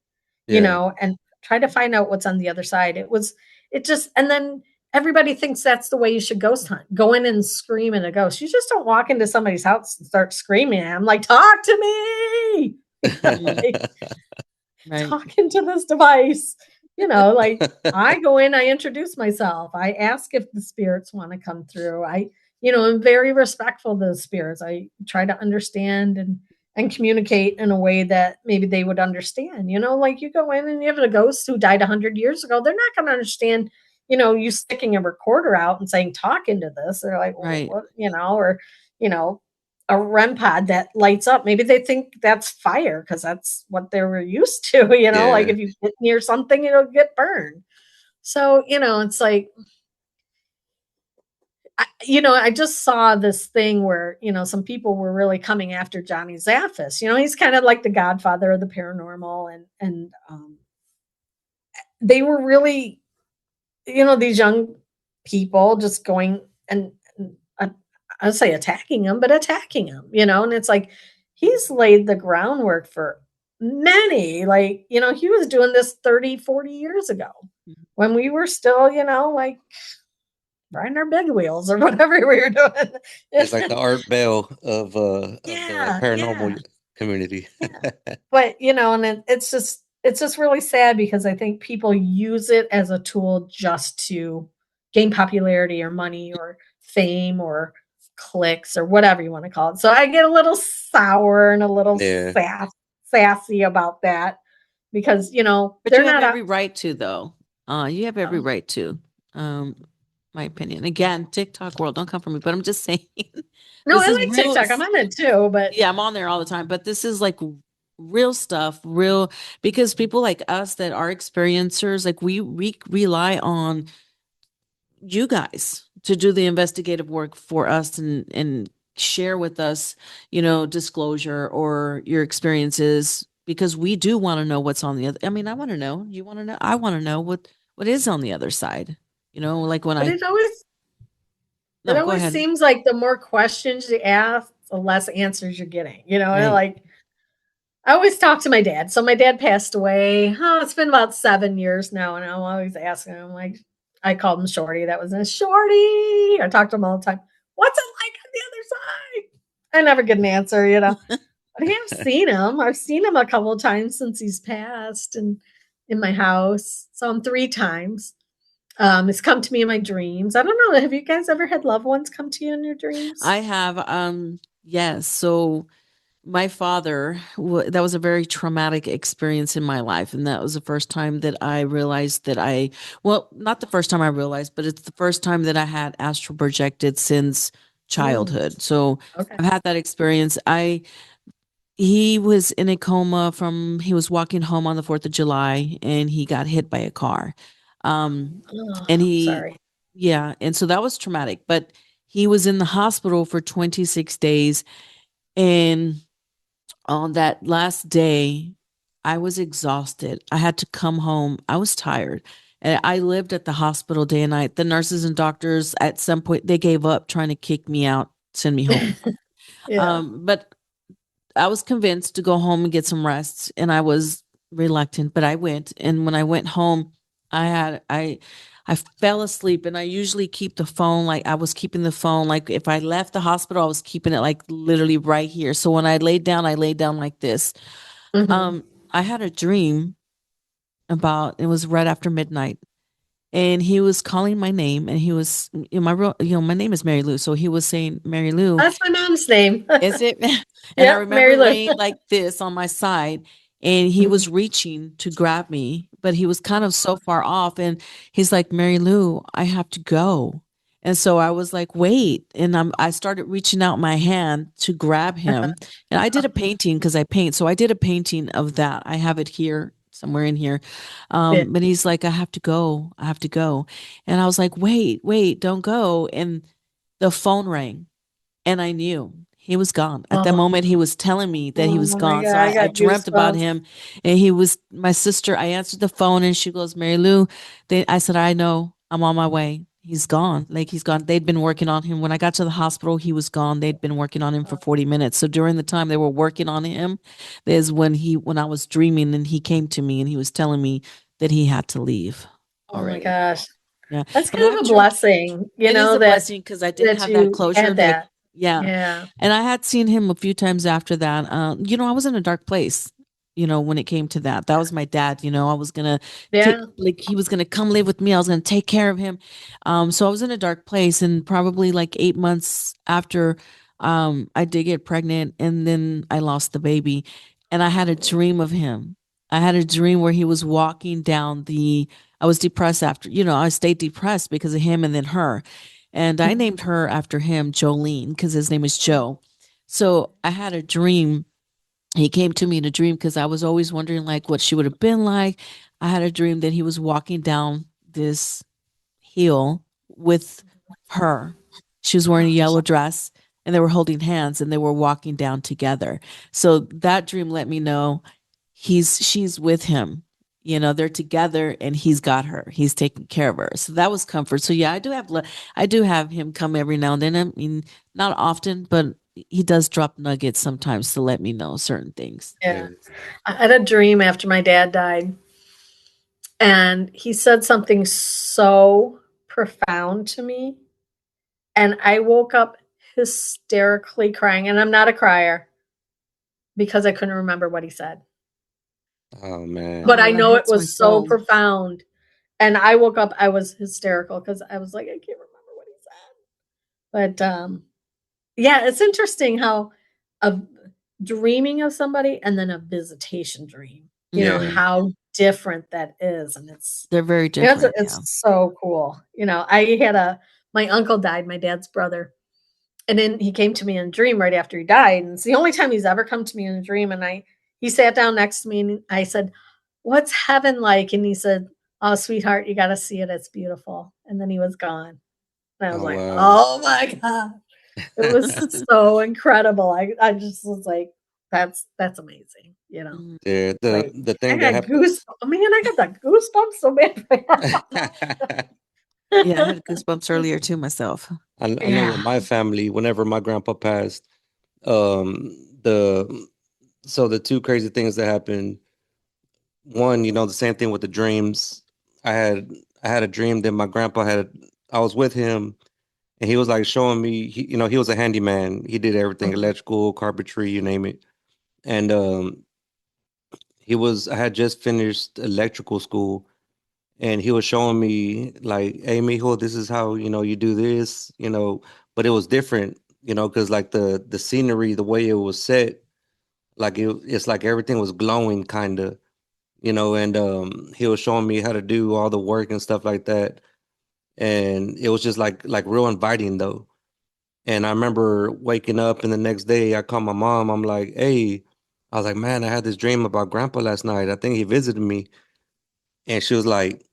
Speaker 4: and try to find out what's on the other side. And then everybody thinks that's the way you should ghost hunt. Go in and scream at a ghost. You just don't walk into somebody's house and start screaming at them like, talk to me. Talking to this device. Like I go in, I introduce myself. I ask if the spirits want to come through. I'm very respectful to the spirits. I try to understand and communicate in a way that maybe they would understand. Like you go in and you have a ghost who died 100 years ago. They're not going to understand, you sticking a recorder out and saying, talk into this. They're like, well, what, or, a REM pod that lights up. Maybe they think that's fire because that's what they were used to, like if you get near something, it'll get burned. So, it's like, I just saw this thing where, some people were really coming after Johnny Zaffis. He's kind of like the godfather of the paranormal. And they were really, these young people just going and I'd say attacking him, and it's like, he's laid the groundwork for many, like, he was doing this 30, 40 years ago when we were still, like riding our big wheels or whatever we were doing.
Speaker 2: It's like the Art Bell of the paranormal community.
Speaker 4: But, and it's just really sad because I think people use it as a tool just to gain popularity or money or fame or clicks or whatever you want to call it. So I get a little sour and a little sassy about that because,
Speaker 3: but you have every right to, though. You have every right to. my opinion. Again, TikTok world, don't come for me, but I'm just saying.
Speaker 4: No,
Speaker 3: this
Speaker 4: I
Speaker 3: is
Speaker 4: like
Speaker 3: real.
Speaker 4: TikTok. I'm on it too, but
Speaker 3: Yeah, I'm on there all the time, but this is like real stuff, real, because people like us that are experiencers, like we rely on you guys to do the investigative work for us and share with us, disclosure or your experiences, because we do want to know what's on the other. I mean, I want to know, you want to know, I want to know what is on the other side. Like when
Speaker 4: but
Speaker 3: I
Speaker 4: it always
Speaker 3: no, go ahead.
Speaker 4: seems like the more questions you ask, the less answers you're getting.
Speaker 3: Right.
Speaker 4: Like I always talk to my dad. So my dad passed away. Oh, it's been about 7 years now, and I'm always asking him, like, I called him Shorty. That was a Shorty. I talk to him all the time. What's it like on the other side? I never get an answer, But I have seen him. I've seen him a couple of times since he's passed, and in my house. Saw him 3 times. It's come to me in my dreams. I don't know. Have you guys ever had loved ones come to you in your dreams?
Speaker 3: I have, yes. So my father, that was a very traumatic experience in my life. And that was the first time that I realized that well, not the first time I realized, but it's the first time that I had astral projected since childhood. So
Speaker 4: Okay.
Speaker 3: I've had that experience. He was in a coma he was walking home on the 4th of July and he got hit by a car. And
Speaker 4: Sorry.
Speaker 3: yeah. And so that was traumatic, but he was in the hospital for 26 days. And on that last day, I was exhausted. I had to come home. I was tired. And I lived at the hospital day and night. The nurses and doctors at some point they gave up trying to kick me out, send me home.
Speaker 4: Yeah.
Speaker 3: But I was convinced to go home and get some rest, and I was reluctant, but I went. And when I went home, I fell asleep, and I usually keep the phone, like I was keeping the phone, like if I left the hospital, I was keeping it like literally right here. So when I laid down like this.
Speaker 4: Mhm.
Speaker 3: I had a dream it was right after midnight, and he was calling my name, and he was, my name is Mary Lou. So he was saying, Mary Lou,
Speaker 4: That's my mom's name.
Speaker 3: is it? And I
Speaker 4: Yep, Mary
Speaker 3: remember
Speaker 4: Lou.
Speaker 3: laying like this on my side, and he was reaching to grab me, but he was kind of so far off. And he's like, Mary Lou, I have to go. And so I was like, wait. And I started reaching out my hand to grab him. And I did a painting because I paint. So I did a painting of that. I have it here, somewhere in here.
Speaker 4: Yeah.
Speaker 3: But he's like, I have to go. I have to go. And I was like, wait, don't go. And the phone rang. And I knew he was gone. At that moment, he was telling me that he was
Speaker 4: Oh my
Speaker 3: gone.
Speaker 4: God,
Speaker 3: So
Speaker 4: I
Speaker 3: I
Speaker 4: got
Speaker 3: dreamt about
Speaker 4: goosebumps.
Speaker 3: him. And my sister, I answered the phone and she goes, Mary Lou, I said, I know, I'm on my way. He's gone. Like he's gone. They'd been working on him. When I got to the hospital, he was gone. They'd been working on him for 40 minutes. So during the time they were working on him, there's when I was dreaming and he came to me and he was telling me that he had to leave
Speaker 4: Oh my
Speaker 3: already.
Speaker 4: gosh.
Speaker 3: Yeah.
Speaker 4: That's
Speaker 3: And
Speaker 4: kind of a blessing,
Speaker 3: it is a
Speaker 4: that
Speaker 3: blessing because I did have that
Speaker 4: you
Speaker 3: closure.
Speaker 4: had
Speaker 3: Like,
Speaker 4: that.
Speaker 3: yeah.
Speaker 4: Yeah.
Speaker 3: And I had seen him a few times after that. I was in a dark place, when it came to that. That was my dad, I was gonna
Speaker 4: Yeah.
Speaker 3: he was gonna come live with me. I was gonna take care of him. So I was in a dark place, and probably like 8 months after, I did get pregnant, and then I lost the baby, and I had a dream of him. I had a dream where he was walking down I was depressed after, I stayed depressed because of him and then her. And I named her after him, Jolene, because his name is Joe. So I had a dream. He came to me in a dream because I was always wondering like what she would have been like. I had a dream that he was walking down this hill with her. She was wearing a yellow dress and they were holding hands and they were walking down together. So that dream let me know she's with him. They're together and he's got her. He's taking care of her. So that was comfort. So yeah, I do have him come every now and then. I mean, not often, but he does drop nuggets sometimes to let me know certain things.
Speaker 4: Yeah. I had a dream after my dad died, and he said something so profound to me. And I woke up hysterically crying. And I'm not a crier because I couldn't remember what he said.
Speaker 2: Oh man.
Speaker 4: But I
Speaker 3: that
Speaker 4: know it
Speaker 3: hurts my
Speaker 4: was so
Speaker 3: soul.
Speaker 4: profound. And I woke up, I was hysterical because I was like, I can't remember what he said. But yeah, it's interesting how a dreaming of somebody and then a visitation dream,
Speaker 2: Yeah.
Speaker 4: how different that is. And
Speaker 3: They're very
Speaker 4: you know,
Speaker 3: different.
Speaker 4: it's so cool. You know, I had my uncle died, my dad's brother. And then he came to me in a dream right after he died. And it's the only time he's ever come to me in a dream. And he sat down next to me and I said, "What's heaven like?" And he said, "Oh, sweetheart, you got to see it. It's beautiful." And then he was gone. And I was
Speaker 2: Oh
Speaker 4: like,
Speaker 2: wow.
Speaker 4: "Oh my God." It was so incredible. I just was like, that's amazing. You know,
Speaker 3: Mhm.
Speaker 2: Yeah,
Speaker 4: like
Speaker 2: the
Speaker 4: I
Speaker 2: thing that
Speaker 4: got
Speaker 2: happens.
Speaker 4: goosebumps. Man, I got the goosebumps so bad.
Speaker 3: Yeah, I had goosebumps earlier too myself.
Speaker 2: I know with
Speaker 4: Yeah.
Speaker 2: my family, whenever my grandpa passed, the so the two crazy things that happened. One, the same thing with the dreams. I had I had a dream that my grandpa had. I was with him, and he was like showing me. He was a handyman. He did everything,
Speaker 4: Mhm.
Speaker 2: electrical, carpentry, you name it. And I had just finished electrical school, and he was showing me like, "Hey, mijo, this is how you do this," but it was different, because like the scenery, the way it was set, like it's like everything was glowing, kind of, and he was showing me how to do all the work and stuff like that, and it was just like real inviting though. And I remember waking up, and the next day I called my mom. I'm like, "Hey," I was like, "Man, I had this dream about Grandpa last night. I think he visited me." And she was like,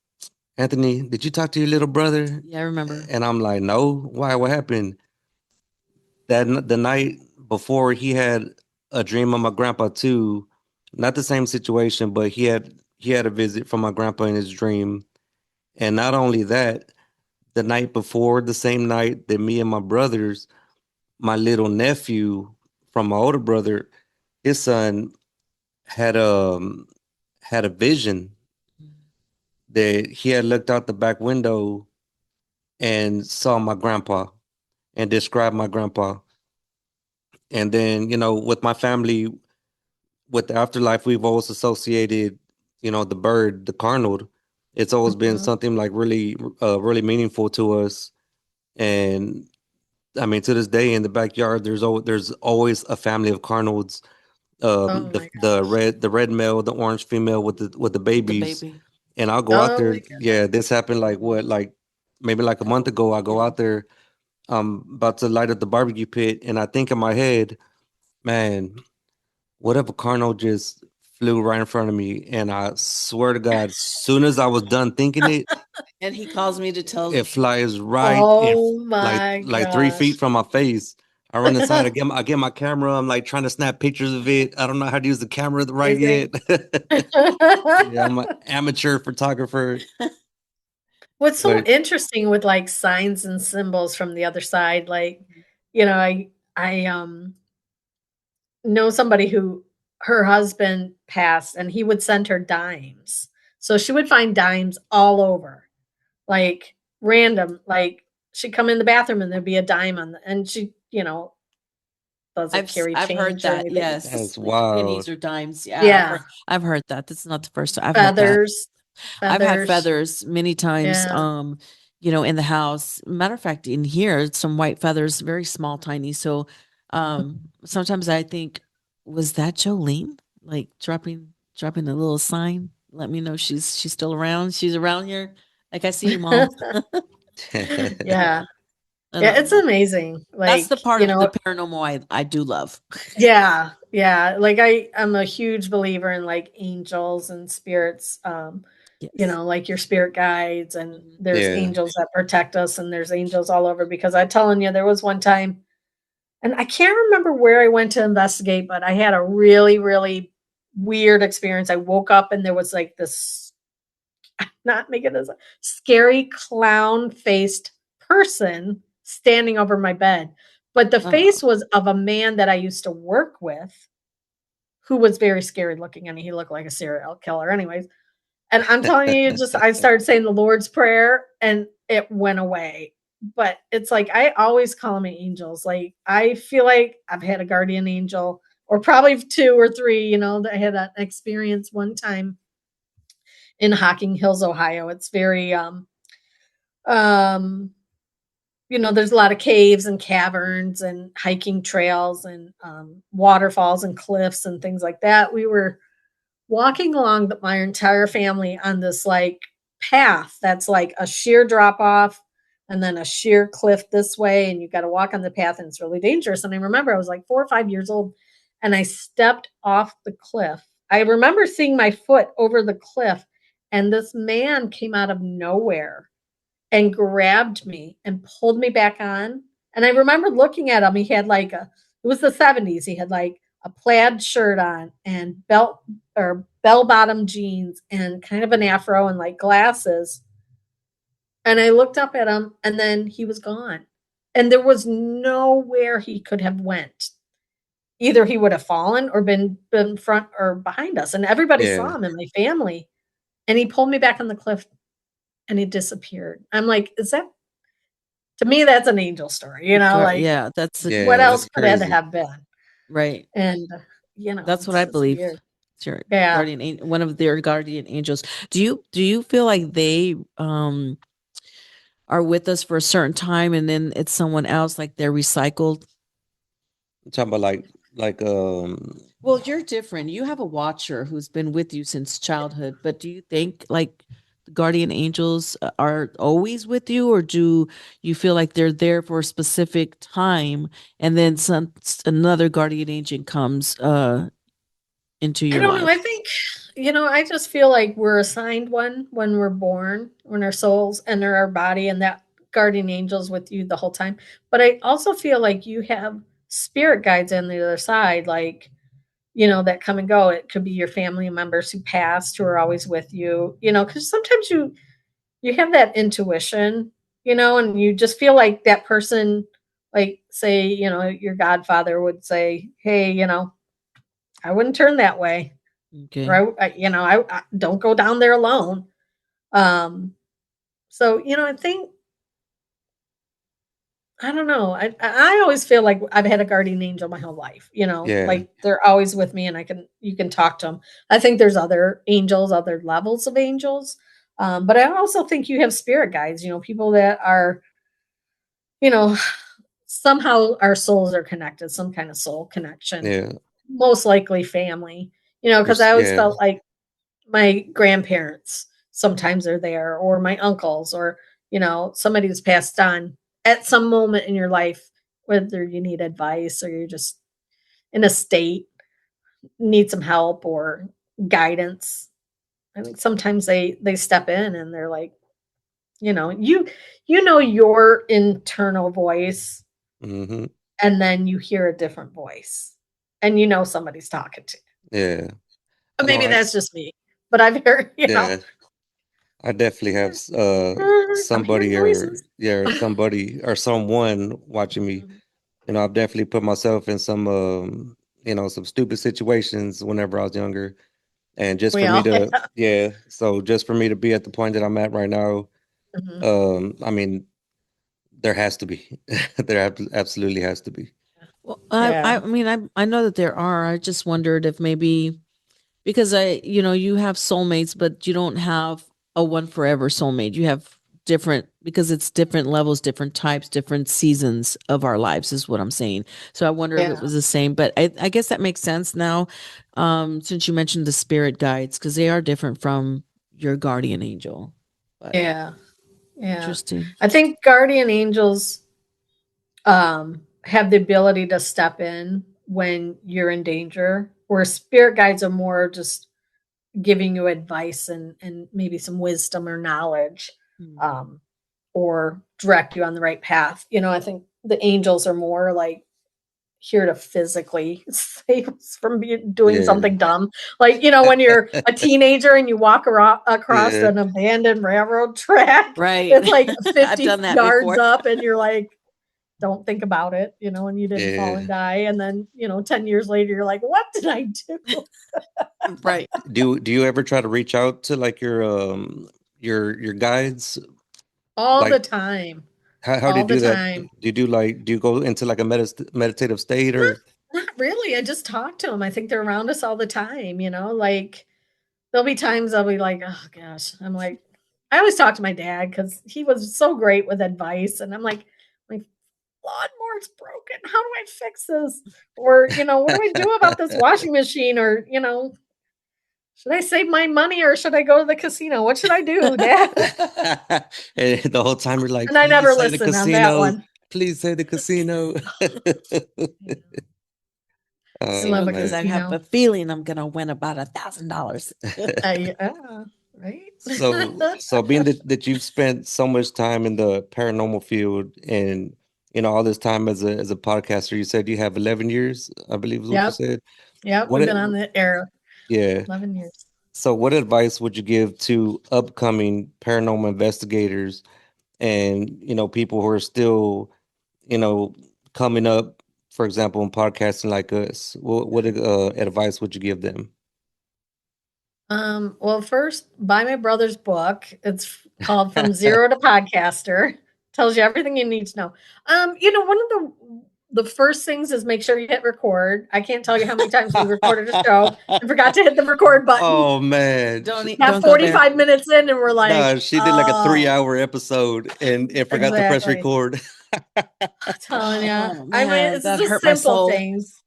Speaker 2: "Anthony, did you talk to your little brother?"
Speaker 3: Yeah, I remember.
Speaker 2: And I'm like, "No, why? What happened?" The night before, he had a dream of my grandpa too. Not the same situation, but he had a visit from my grandpa in his dream. And not only that, the night before, the same night that me and my brothers, my little nephew from my older brother, his son had had a vision that he had looked out the back window and saw my grandpa and described my grandpa. And then, with my family, with the afterlife, we've always associated, the bird, the cardinal. It's always been
Speaker 4: Mhm.
Speaker 2: something like really, really meaningful to us. And I mean, to this day, in the backyard, there's always a family of cardinals.
Speaker 4: Oh
Speaker 2: The
Speaker 4: my
Speaker 2: the
Speaker 4: gosh.
Speaker 2: red male, the orange female with the
Speaker 3: With the
Speaker 2: babies.
Speaker 3: baby.
Speaker 2: And I'll go out
Speaker 4: Oh my
Speaker 2: there. Yeah,
Speaker 4: goodness.
Speaker 2: this happened like what, like maybe like a month ago. I go
Speaker 3: Yeah.
Speaker 2: out there. I'm about to light up the barbecue pit, and I think in my head, man, what if a cardinal just flew right in front of me? And I swear to God, as soon as I was done thinking it,
Speaker 3: And he calls me to tell
Speaker 2: it flies right in,
Speaker 4: Oh
Speaker 2: like
Speaker 4: my
Speaker 2: 3 feet
Speaker 4: gosh.
Speaker 2: from my face. I run inside. I get my camera. I'm like trying to snap pictures of it. I don't know how to use the camera right yet.
Speaker 4: Amazing.
Speaker 2: Yeah, I'm an amateur photographer,
Speaker 4: What's so
Speaker 2: but
Speaker 4: interesting with like signs and symbols from the other side, like, I know somebody who her husband passed and he would send her dimes. So she would find dimes all over, like random, like she'd come in the bathroom and there'd be a dime and she, doesn't carry
Speaker 3: I've heard
Speaker 4: change or
Speaker 3: that.
Speaker 4: anything. It's
Speaker 3: Yes,
Speaker 2: that's
Speaker 4: just
Speaker 3: like pennies
Speaker 2: wild.
Speaker 3: or dimes. Yeah,
Speaker 4: yeah,
Speaker 3: I've heard that. That's not the first time I've heard that.
Speaker 4: feathers,
Speaker 3: I've had
Speaker 4: feathers.
Speaker 3: feathers many times,
Speaker 4: Yeah.
Speaker 3: in the house. Matter of fact, in here, it's some white feathers, very small, tiny. So sometimes I think, was that Jolene? Like dropping a little sign, let me know she's still around. She's around here. Like, I see you, mom.
Speaker 4: Yeah.
Speaker 3: I
Speaker 4: Yeah,
Speaker 3: love
Speaker 4: it's
Speaker 3: that.
Speaker 4: amazing.
Speaker 3: That's
Speaker 4: Like,
Speaker 3: the part of the paranormal I do love.
Speaker 4: yeah, yeah. Like I'm a huge believer in like angels and spirits.
Speaker 3: Yes.
Speaker 4: Like your spirit guides and
Speaker 3: Mhm.
Speaker 4: there's
Speaker 2: Yeah.
Speaker 4: angels that protect us and there's angels all over because I'm telling you, there was one time and I can't remember where I went to investigate, but I had a really, really weird experience. I woke up and there was like this, not making this, scary clown faced person standing over my bed. But the
Speaker 3: Oh,
Speaker 4: face was of a man that I used to work with who was very scary looking. I mean, he looked like a serial killer, anyways. And I'm telling you, just I started saying the Lord's Prayer and it went away. But it's like I always call them angels. Like I feel like I've had a guardian angel, or probably two or three, that I had that experience one time in Hocking Hills, Ohio. It's very um there's a lot of caves and caverns and hiking trails and waterfalls and cliffs and things like that. We were walking along my entire family on this like path that's like a sheer drop off and then a sheer cliff this way. And you got to walk on the path and it's really dangerous. And I remember I was like 4 or 5 years old and I stepped off the cliff. I remember seeing my foot over the cliff and this man came out of nowhere and grabbed me and pulled me back on. And I remember looking at him. He had like it was the 70s. He had like a plaid shirt on and bell bottom jeans and kind of an afro and like glasses. And I looked up at him and then he was gone. And there was nowhere he could have went. Either he would have fallen or been front or behind us. And everybody saw him in my family. And he pulled me back on the cliff and he disappeared. I'm like, is that, to me, that's an angel story, you know, like,
Speaker 3: yeah, that's
Speaker 4: what else could it have been?
Speaker 3: Right.
Speaker 4: And, you know,
Speaker 3: that's what I believe.
Speaker 4: Weird.
Speaker 3: It's your
Speaker 4: Yeah.
Speaker 3: guardian, one of their guardian angels. Do you feel like they are with us for a certain time and then it's someone else, like they're recycled?
Speaker 2: I'm talking about
Speaker 3: well, you're different. You have a watcher who's been with you since childhood, but do you think like the guardian angels are always with you, or do you feel like they're there for a specific time and then another guardian angel comes into your life?
Speaker 4: I don't know. I think, I just feel like we're assigned one when we're born, when our souls enter our body, and that guardian angel's with you the whole time. But I also feel like you have spirit guides on the other side, like, that come and go. It could be your family members who passed who are always with you, because sometimes you have that intuition, and you just feel like that person, like say, your godfather would say, hey, I wouldn't turn that way.
Speaker 3: Okay.
Speaker 4: Or I don't go down there alone. So, I think, I don't know. I always feel like I've had a guardian angel my whole life, like they're always with me and you can talk to them. I think there's other angels, other levels of angels. But I also think you have spirit guides, people that are, somehow our souls are connected, some kind of soul connection.
Speaker 2: Yeah.
Speaker 4: Most likely family, because I always felt like my grandparents sometimes are there, or my uncles, or, somebody who's passed on at some moment in your life, whether you need advice or you're just in a state, need some help or guidance. I think sometimes they step in and they're like, your internal voice,
Speaker 2: Mm-hmm.
Speaker 4: and then you hear a different voice and somebody's talking to you.
Speaker 2: Yeah.
Speaker 4: Or maybe that's just me, but I've heard,
Speaker 2: I definitely have somebody somebody or someone watching me. I've definitely put myself in some some stupid situations whenever I was younger. And just for me to so just for me to be at the point that I'm at right now, I mean, there has to be. There absolutely has to be.
Speaker 3: Well, I mean, I know that there are. I just wondered if maybe because you have soulmates, but you don't have a one forever soulmate. You have different, because it's different levels, different types, different seasons of our lives is what I'm saying. So I wonder if it was the same, but I guess that makes sense now. Since you mentioned the spirit guides, because they are different from your guardian angel. But interesting.
Speaker 4: I think guardian angels have the ability to step in when you're in danger, where spirit guides are more just giving you advice and maybe some wisdom or knowledge, or direct you on the right path. I think the angels are more like here to physically save us from doing something dumb. Like, when you're a teenager and you walk across an abandoned railroad track,
Speaker 3: right?
Speaker 4: It's like 50 yards
Speaker 3: before.
Speaker 4: up and you're like, don't think about it, and you didn't fall and die. And then, 10 years later, you're like, what did I do?
Speaker 3: Right.
Speaker 2: Do you ever try to reach out to like your guides?
Speaker 4: All the time.
Speaker 2: How do you do that? Do you go into like a meditative state or?
Speaker 4: Not really. I just talk to them. I think they're around us all the time, like there'll be times I'll be like, oh gosh, I'm like, I always talk to my dad because he was so great with advice. And I'm like, my lawnmower's broken. How do I fix this? Or, what do I do about this washing machine? Or, should I save my money or should I go to the casino? What should I do, Dad?
Speaker 2: And the whole time you're like,
Speaker 4: And I
Speaker 2: "Please
Speaker 4: never
Speaker 2: say the
Speaker 4: listen on that
Speaker 2: casino.
Speaker 4: one.
Speaker 2: Please say the casino."
Speaker 4: I
Speaker 3: See,
Speaker 4: love a
Speaker 3: because I have
Speaker 4: casino.
Speaker 3: a feeling I'm gonna win about $1,000.
Speaker 4: Right?
Speaker 2: So being that you've spent so much time in the paranormal field and all this time as a podcaster, you said you have 11 years, I believe is what you
Speaker 4: Yep.
Speaker 2: said.
Speaker 4: Yep.
Speaker 2: What
Speaker 4: We've been
Speaker 2: it,
Speaker 4: on the air
Speaker 2: yeah.
Speaker 4: 11 years.
Speaker 2: So what advice would you give to upcoming paranormal investigators and people who are still coming up, for example, in podcasting like us? What advice would you give them?
Speaker 4: Well, first, buy my brother's book. It's called From Zero to Podcaster. Tells you everything you need to know. One of the first things is make sure you hit record. I can't tell you how many times we recorded a show and forgot to hit the record button.
Speaker 2: Oh man.
Speaker 3: Don't
Speaker 4: Got
Speaker 3: go there.
Speaker 4: 45 minutes in and we're like,
Speaker 2: No, she did like a
Speaker 4: "Oh."
Speaker 2: 3-hour episode and forgot to press
Speaker 4: Exactly.
Speaker 2: record.
Speaker 4: I'm telling you.
Speaker 3: Oh,
Speaker 4: I mean,
Speaker 3: man,
Speaker 4: it's
Speaker 3: that
Speaker 4: just
Speaker 3: hurt my
Speaker 4: simple
Speaker 3: soul.
Speaker 4: things.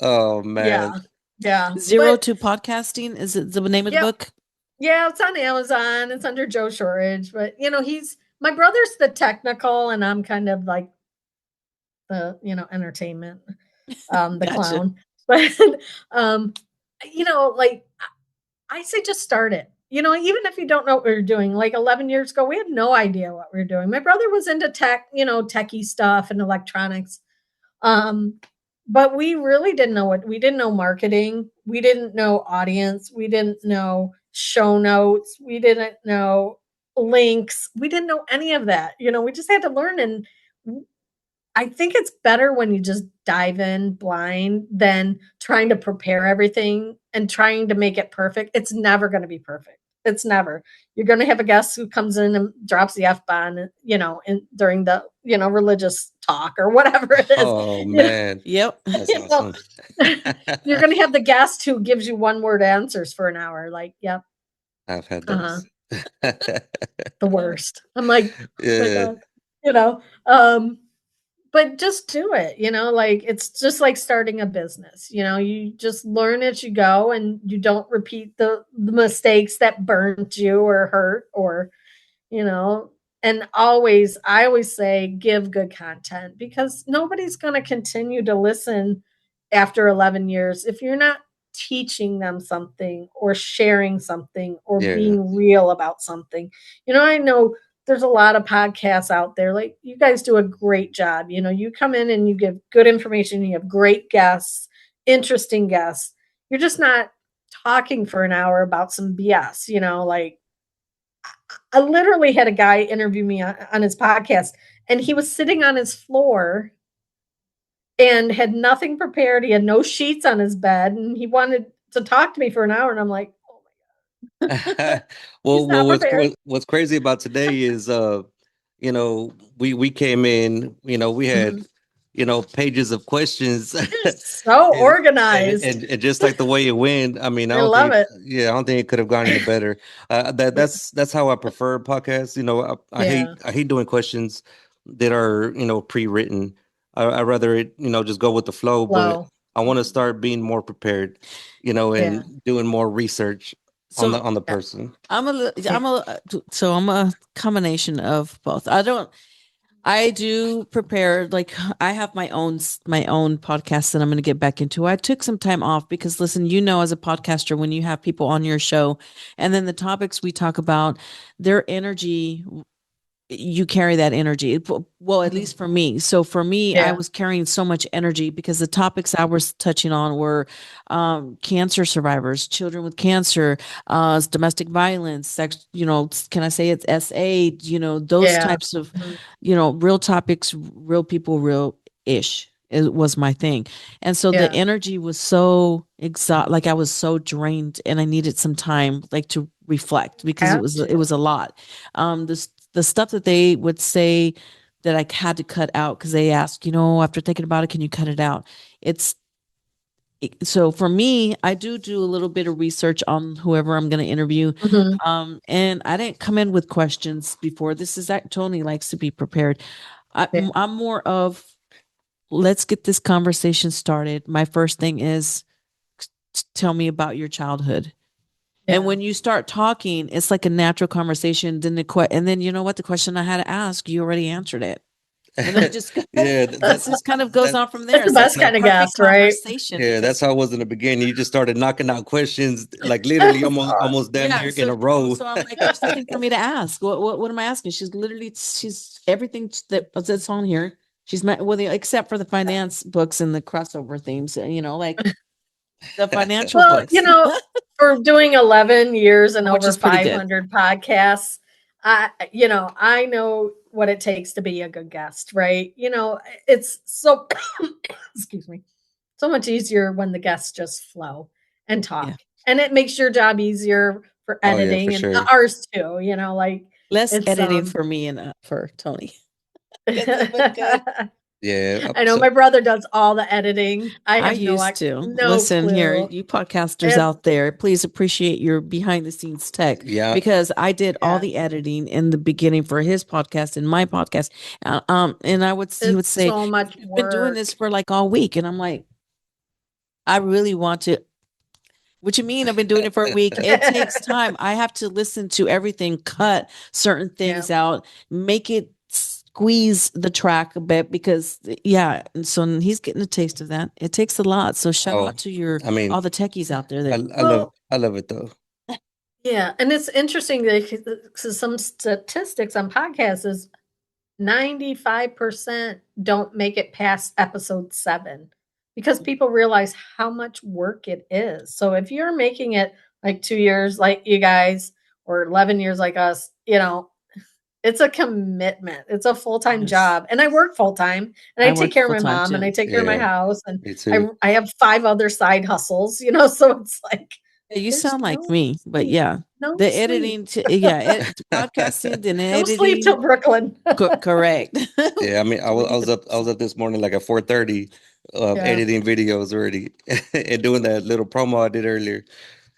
Speaker 2: Oh man.
Speaker 4: Yeah.
Speaker 3: Zero
Speaker 4: But,
Speaker 3: to Podcasting is it the name of the
Speaker 4: Yep.
Speaker 3: book?
Speaker 4: yeah, it's on Amazon. It's under Joe Shortridge. But, my brother's the technical and I'm kind of like the, entertainment, the
Speaker 3: Gotcha.
Speaker 4: clown. But, like I say just start it. Even if you don't know what we're doing, like 11 years ago, we had no idea what we were doing. My brother was into tech, techie stuff and electronics. But we really didn't know we didn't know marketing. We didn't know audience. We didn't know show notes. We didn't know links. We didn't know any of that. We just had to learn. And I think it's better when you just dive in blind than trying to prepare everything and trying to make it perfect. It's never going to be perfect. It's never. You're going to have a guest who comes in and drops the F-bomb, during the, religious talk or whatever it is.
Speaker 2: Oh man.
Speaker 3: Yep.
Speaker 2: That's
Speaker 4: You know,
Speaker 2: awesome.
Speaker 4: You're going to have the guest who gives you one word answers for an hour. Like, yep,
Speaker 2: I've had
Speaker 4: uh-huh,
Speaker 2: those.
Speaker 4: the worst. I'm like, oh my
Speaker 2: Yeah.
Speaker 4: God, but just do it, like it's just like starting a business, you just learn as you go and you don't repeat the mistakes that burnt you or hurt or, and I always say give good content because nobody's going to continue to listen after 11 years if you're not teaching them something or sharing something or
Speaker 2: Yeah.
Speaker 4: being real about something. I know there's a lot of podcasts out there. Like you guys do a great job. You come in and you give good information. You have great guests, interesting guests. You're just not talking for an hour about some BS, like I literally had a guy interview me on his podcast and he was sitting on his floor and had nothing prepared. He had no sheets on his bed and he wanted to talk to me for an hour. And I'm like, oh my God. He's not prepared.
Speaker 2: What's crazy about today is we came in, we had pages of questions.
Speaker 4: So
Speaker 2: and,
Speaker 4: organized.
Speaker 2: and just like the way it went, I mean,
Speaker 4: I love it.
Speaker 2: I don't think it could have gone any better. That's how I prefer podcasts. I hate doing questions that are pre-written. I rather it just go with the flow. But I want to start being more prepared, and doing more research on the person.
Speaker 3: I'm a combination of both. I do prepare, like I have my own podcast that I'm going to get back into. I took some time off because listen, as a podcaster, when you have people on your show and then the topics we talk about, their energy, you carry that energy. Well, at least for me. So for me, I was carrying so much energy because the topics I was touching on were cancer survivors, children with cancer, domestic violence, sex, can I say it's SA, those types of, real topics, real people, real ish. It was my thing. And so the energy was so like I was so drained and I needed some time like to reflect because it was a lot. The stuff that they would say that I had to cut out because they asked, after thinking about it, can you cut it out? So for me, I do a little bit of research on whoever I'm going to interview.
Speaker 4: Mm-hmm.
Speaker 3: And I didn't come in with questions before. This is that Tony likes to be prepared. I'm more of, let's get this conversation started. My first thing is tell me about your childhood. And when you start talking, it's like a natural conversation. Then and then you know what? The question I had to ask, you already answered it. And then it just just kind of goes on from there.
Speaker 4: That's the best kind of guest, right?
Speaker 2: Yeah, that's how it was in the beginning. You just started knocking out questions, like literally almost damn near in a row.
Speaker 3: So I'm like, there's nothing for me to ask. What am I asking? She's everything that's on here. She's met with except for the finance books and the crossover themes, like the financial books.
Speaker 4: For doing 11 years and
Speaker 3: Which
Speaker 4: over
Speaker 3: is pretty good.
Speaker 4: 500 podcasts, I know what it takes to be a good guest, right? It's so, excuse me, so much easier when the guests just flow and talk.
Speaker 3: Yeah.
Speaker 4: And it makes your job easier for editing
Speaker 2: for
Speaker 4: and
Speaker 2: sure.
Speaker 4: ours too, like.
Speaker 3: Less
Speaker 4: it's,
Speaker 3: editing for me and for Tony.
Speaker 2: Yeah,
Speaker 4: I know my brother does all the editing. I
Speaker 3: used to.
Speaker 4: No
Speaker 3: Listen
Speaker 4: clue.
Speaker 3: here, you podcasters out there, please appreciate your behind the scenes tech.
Speaker 2: Yeah.
Speaker 3: Because I did all the editing in the beginning for his podcast and my podcast. And he would say,
Speaker 4: so much
Speaker 3: "You've been doing this for like all week." And I'm like, I really want to. What you mean? I've been doing it for a week. It takes time. I have to listen to everything, cut certain things out, make it squeeze the track a bit because and so he's getting a taste of that. It takes a lot. So shout out to all the techies out there.
Speaker 2: I love it though.
Speaker 4: Yeah, and it's interesting that some statistics on podcasts is 95% don't make it past episode 7 because people realize how much work it is. So if you're making it like 2 years like you guys or 11 years like us, it's a commitment. It's a full-time job. And I work full-time and I take care of my mom too. And I take care of my house. And I have 5 other side hustles, so it's like.
Speaker 3: You sound like me, but
Speaker 4: no
Speaker 3: the
Speaker 4: sleep.
Speaker 3: Editing, podcasting and editing.
Speaker 4: No sleep till Brooklyn.
Speaker 3: Correct.
Speaker 2: Yeah, I mean, I was up this morning like at 4:30, editing videos already and doing that little promo I did earlier.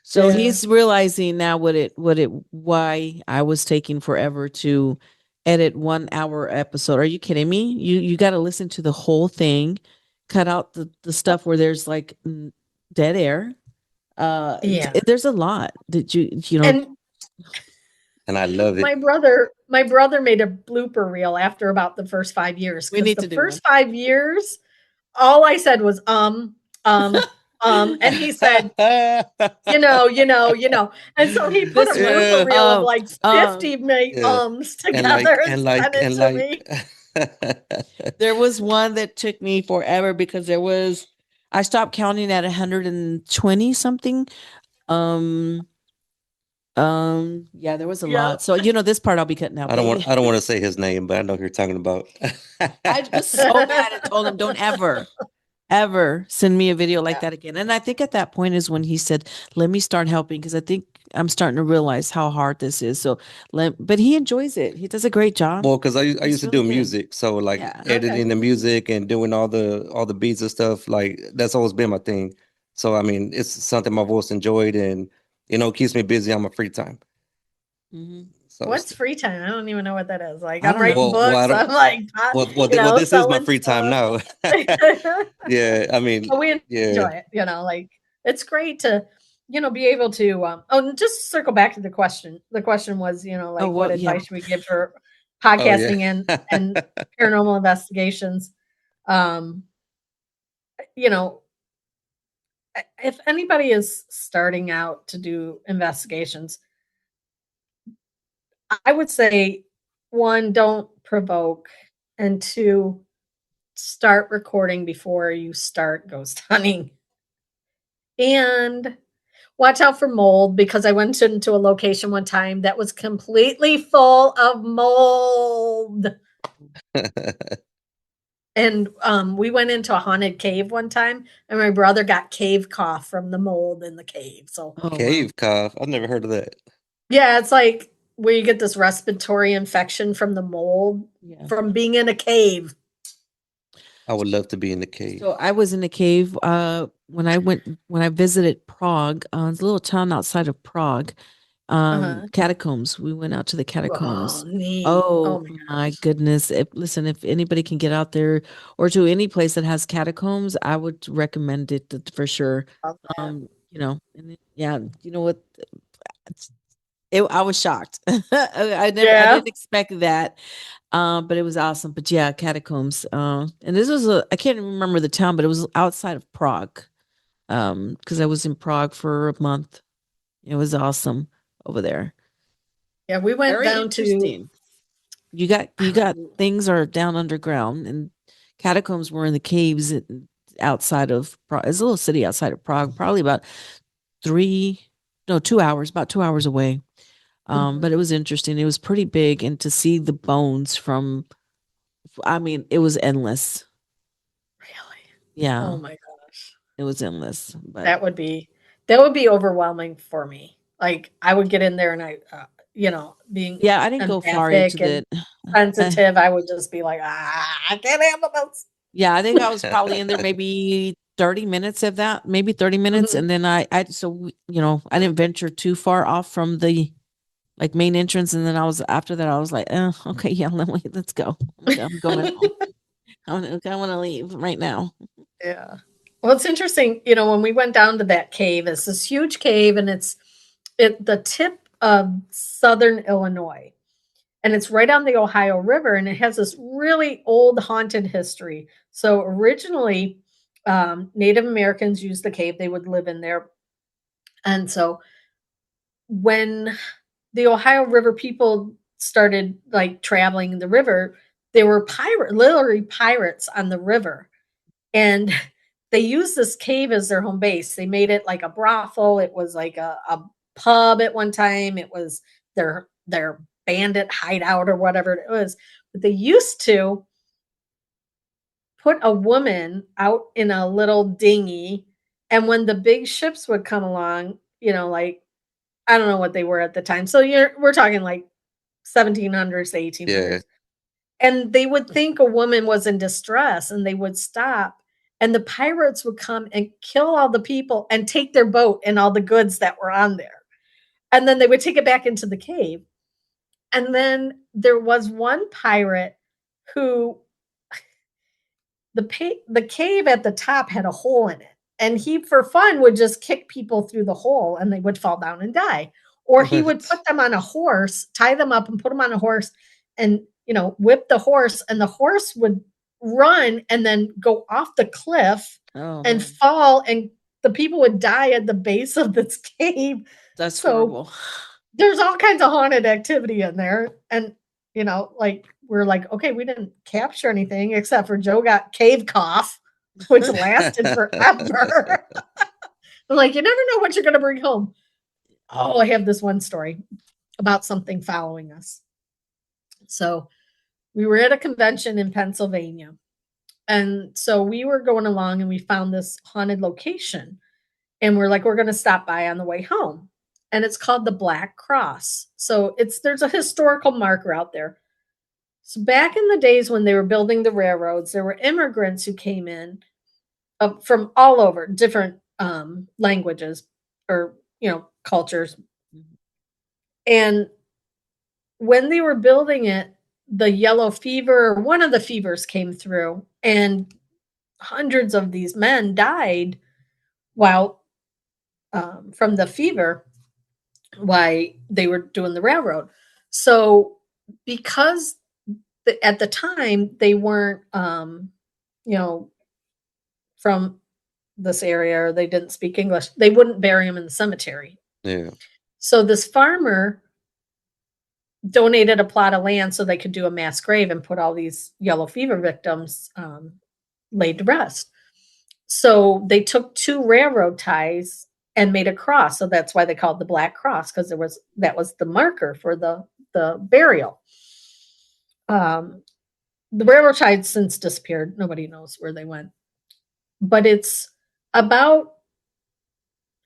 Speaker 3: So he's realizing now why I was taking forever to edit 1 hour episode. Are you kidding me? You got to listen to the whole thing, cut out the stuff where there's like dead air. There's a lot that you know.
Speaker 2: And I love it.
Speaker 4: My brother made a blooper reel after about the first 5 years.
Speaker 3: We need to
Speaker 4: the
Speaker 3: do
Speaker 4: first 5 years, all I said was and he said, you know. And so he put a blooper reel of like 50 together and sent it to me.
Speaker 3: There was one that took me forever because I stopped counting at 120 something. There was a lot. So this part I'll be cutting out.
Speaker 2: I don't want to say his name, but I know who you're talking about.
Speaker 3: I was so mad and told him, don't ever send me a video like that again. And I think at that point is when he said, let me start helping, because I think I'm starting to realize how hard this is. So but he enjoys it. He does a great job.
Speaker 2: Well, because I used to do music, so like editing the music and doing all the beats and stuff, like that's always been my thing. So I mean, it's something I've always enjoyed, and keeps me busy on my free time.
Speaker 3: Mm-hmm.
Speaker 4: So what's free time? I don't even know what that is. Like I'm writing books. I'm like,
Speaker 2: this is my free time now. Yeah, I mean,
Speaker 4: we enjoy it. Like it's great to, be able to. Just circle back to the question. The question was, what advice should we give for podcasting and paranormal investigations? If anybody is starting out to do investigations, I would say 1, don't provoke, and 2, start recording before you start ghost hunting. And watch out for mold, because I went into a location one time that was completely full of mold. And we went into a haunted cave one time, and my brother got cave cough from the mold in the cave. So
Speaker 2: cave cough? I've never heard of that.
Speaker 4: Yeah, it's like where you get this respiratory infection from the mold from being in a cave.
Speaker 2: I would love to be in the cave.
Speaker 3: So I was in a cave when I visited Prague. It's a little town outside of Prague. Catacombs. We went out to the catacombs. Oh my goodness. If anybody can get out there or to any place that has catacombs, I would recommend it for sure. And yeah, you know what? It's- I was shocked. I
Speaker 4: Yeah.
Speaker 3: didn't expect that. But it was awesome. But yeah, catacombs. And this was I can't remember the town, but it was outside of Prague. Because I was in Prague for a month. It was awesome over there.
Speaker 4: Yeah, we went
Speaker 3: Very
Speaker 4: down to
Speaker 3: interesting. You got things are down underground, and catacombs were in the caves outside of Prague. It's a little city outside of Prague, probably about 2 hours, about 2 hours away. But it was interesting. It was pretty big, and to see the bones I mean, it was endless.
Speaker 4: Really?
Speaker 3: Yeah,
Speaker 4: Oh my gosh.
Speaker 3: it was endless. But
Speaker 4: That would be overwhelming for me. Like I would get in there and being
Speaker 3: yeah, I didn't go far into
Speaker 4: empathic and
Speaker 3: that.
Speaker 4: sensitive, I would just be like, I can't handle this.
Speaker 3: Yeah, I think I was probably in there maybe 30 minutes of that, maybe 30 minutes.
Speaker 4: Mhm.
Speaker 3: And then I didn't venture too far off from the like main entrance. And then after that, I was like, okay, yeah, let's go. I'm going home. I want to leave right now.
Speaker 4: Yeah. Well, it's interesting, when we went down to that cave, it's this huge cave and it's the tip of southern Illinois. And it's right on the Ohio River and it has this really old haunted history. So originally, Native Americans used the cave, they would live in there. And so when the Ohio River people started like traveling the river, there were literally pirates on the river. And they used this cave as their home base. They made it like a brothel. It was like a pub at one time. It was their bandit hideout or whatever it was. But they used to put a woman out in a little dinghy. And when the big ships would come along, like I don't know what they were at the time. So we're talking like 1700s to 1800s.
Speaker 2: Yeah.
Speaker 4: And they would think a woman was in distress and they would stop and the pirates would come and kill all the people and take their boat and all the goods that were on there. And then they would take it back into the cave. And then there was one pirate who the cave at the top had a hole in it. And he, for fun, would just kick people through the hole and they would fall down and die. Or he would
Speaker 2: What?
Speaker 4: put them on a horse, tie them up and put them on a horse and, whip the horse. And the horse would run and then go off the cliff
Speaker 3: Oh,
Speaker 4: and
Speaker 3: man.
Speaker 4: fall. And the people would die at the base of this cave.
Speaker 3: That's
Speaker 4: So
Speaker 3: horrible.
Speaker 4: there's all kinds of haunted activity in there. And, like we're like, okay, we didn't capture anything except for Joe got cave cough, which lasted forever. I'm like, you never know what you're going to bring home. Oh, I have this one story about something following us. So we were at a convention in Pennsylvania. And so we were going along and we found this haunted location. And we're like, we're going to stop by on the way home. And it's called the Black Cross. So there's a historical marker out there. So back in the days when they were building the railroads, there were immigrants who came in from all over different languages or cultures. And when they were building it, the yellow fever, one of the fevers came through, and hundreds of these men died while from the fever while they were doing the railroad. So because at the time they weren't from this area or they didn't speak English, they wouldn't bury them in the cemetery.
Speaker 2: Yeah.
Speaker 4: So this farmer donated a plot of land so they could do a mass grave and put all these yellow fever victims laid to rest. So they took 2 railroad ties and made a cross. So that's why they called it the Black Cross, because that was the marker for the burial. The railroad ties since disappeared. Nobody knows where they went. But it's about,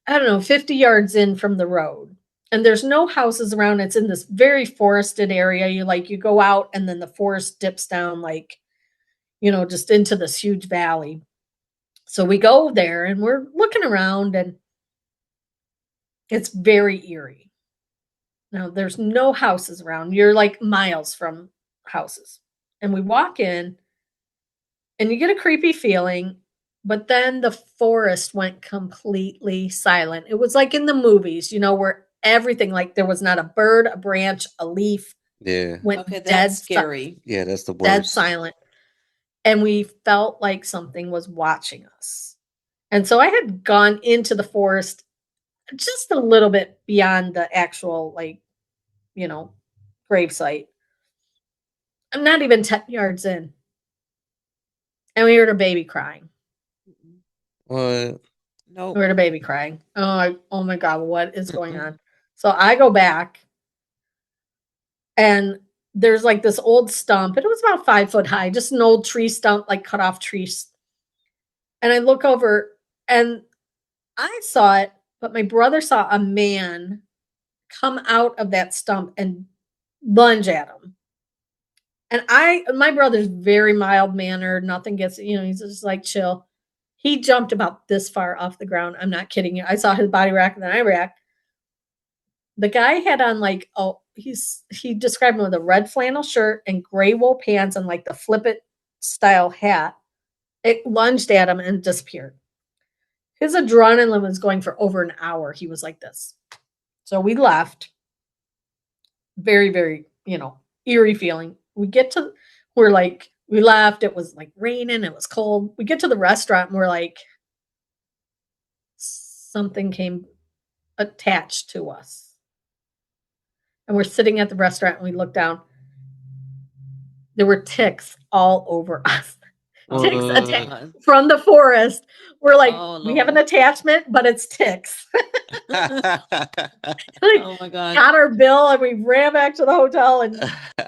Speaker 4: I don't know, 50 yards in from the road. And there's no houses around. It's in this very forested area. You go out and then the forest dips down just into this huge valley. So we go there and we're looking around and it's very eerie. Now there's no houses around. You're like miles from houses. And we walk in and you get a creepy feeling. But then the forest went completely silent. It was like in the movies, where everything, like there was not a bird, a branch, a leaf,
Speaker 2: Yeah.
Speaker 4: went
Speaker 3: Okay,
Speaker 4: dead,
Speaker 3: that's scary.
Speaker 2: Yeah, that's the
Speaker 4: dead
Speaker 2: worst.
Speaker 4: silent. And we felt like something was watching us. And so I had gone into the forest just a little bit beyond the actual, grave site. I'm not even 10 yards in. And we heard a baby crying.
Speaker 2: What?
Speaker 3: No.
Speaker 4: We heard a baby crying. Oh my God, what is going on? So I go back and there's like this old stump. And it was about 5 foot high, just an old tree stump, like cut off trees. And I look over and I saw it, but my brother saw a man come out of that stump and lunge at him. And my brother's very mild mannered, nothing gets, he's just like chill. He jumped about this far off the ground. I'm not kidding you. I saw his body rack and then I react. The guy had on he described him with a red flannel shirt and gray wool pants and like the flip it style hat. It lunged at him and disappeared. His adrenaline was going for over an hour. He was like this. So we left. Very, very, eerie feeling. We left. It was like raining. It was cold. We get to the restaurant and we're like, something came attached to us. And we're sitting at the restaurant and we look down. There were ticks all over us. Ticks attached from the forest. We're like, we have an attachment, but it's ticks.
Speaker 3: Oh my God.
Speaker 4: Got our bill and we ran back to the hotel and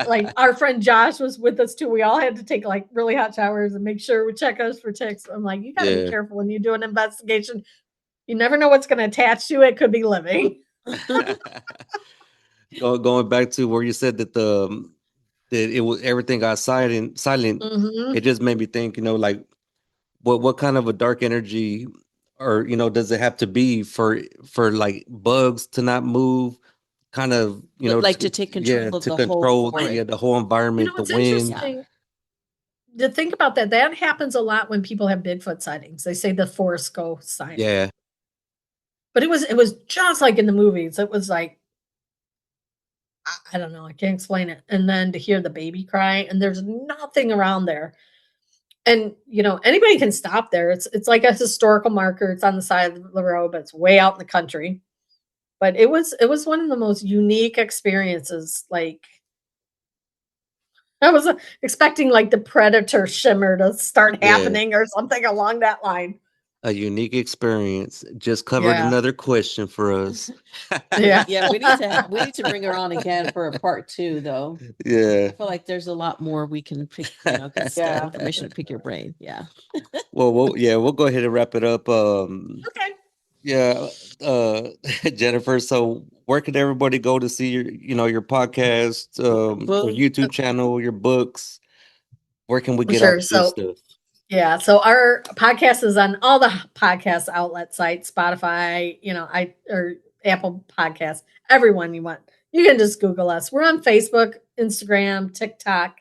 Speaker 4: like our friend Josh was with us too. We all had to take like really hot showers and make sure we check us for ticks. I'm like, you gotta be careful when you do an investigation. You never know what's gonna attach to it. Could be living.
Speaker 2: Going back to where you said that that it was everything got silent.
Speaker 4: Mm-hmm.
Speaker 2: It just made me think, like what kind of a dark energy, or does it have to be for like bugs to not move? Kind of,
Speaker 3: like to take control of the whole
Speaker 2: the whole environment, the wind.
Speaker 4: Interesting to think about that. That happens a lot when people have Bigfoot sightings. They say the forests go silent.
Speaker 2: Yeah.
Speaker 4: But it was just like in the movies. It was like, I don't know. I can't explain it. And then to hear the baby cry and there's nothing around there. And, anybody can stop there. It's like a historical marker. It's on the side of the road, but it's way out in the country. But it was one of the most unique experiences. Like, I was expecting like the Predator shimmer to start happening or something along that line.
Speaker 2: A unique experience. Just covered another question for us.
Speaker 3: Yeah, we need to bring her on again for a part 2, though.
Speaker 2: Yeah,
Speaker 3: I feel like there's a lot more we can pick. Information to pick your brain. Yeah.
Speaker 2: Well, we'll go ahead and wrap it up.
Speaker 4: Okay.
Speaker 2: Yeah, Jennifer. So, where can everybody go to see your podcast, your YouTube channel, your books? Where can we get all this stuff?
Speaker 4: Yeah, so our podcast is on all the podcast outlet sites, Spotify, or Apple Podcasts, everyone you want. You can just Google us. We're on Facebook, Instagram, TikTok,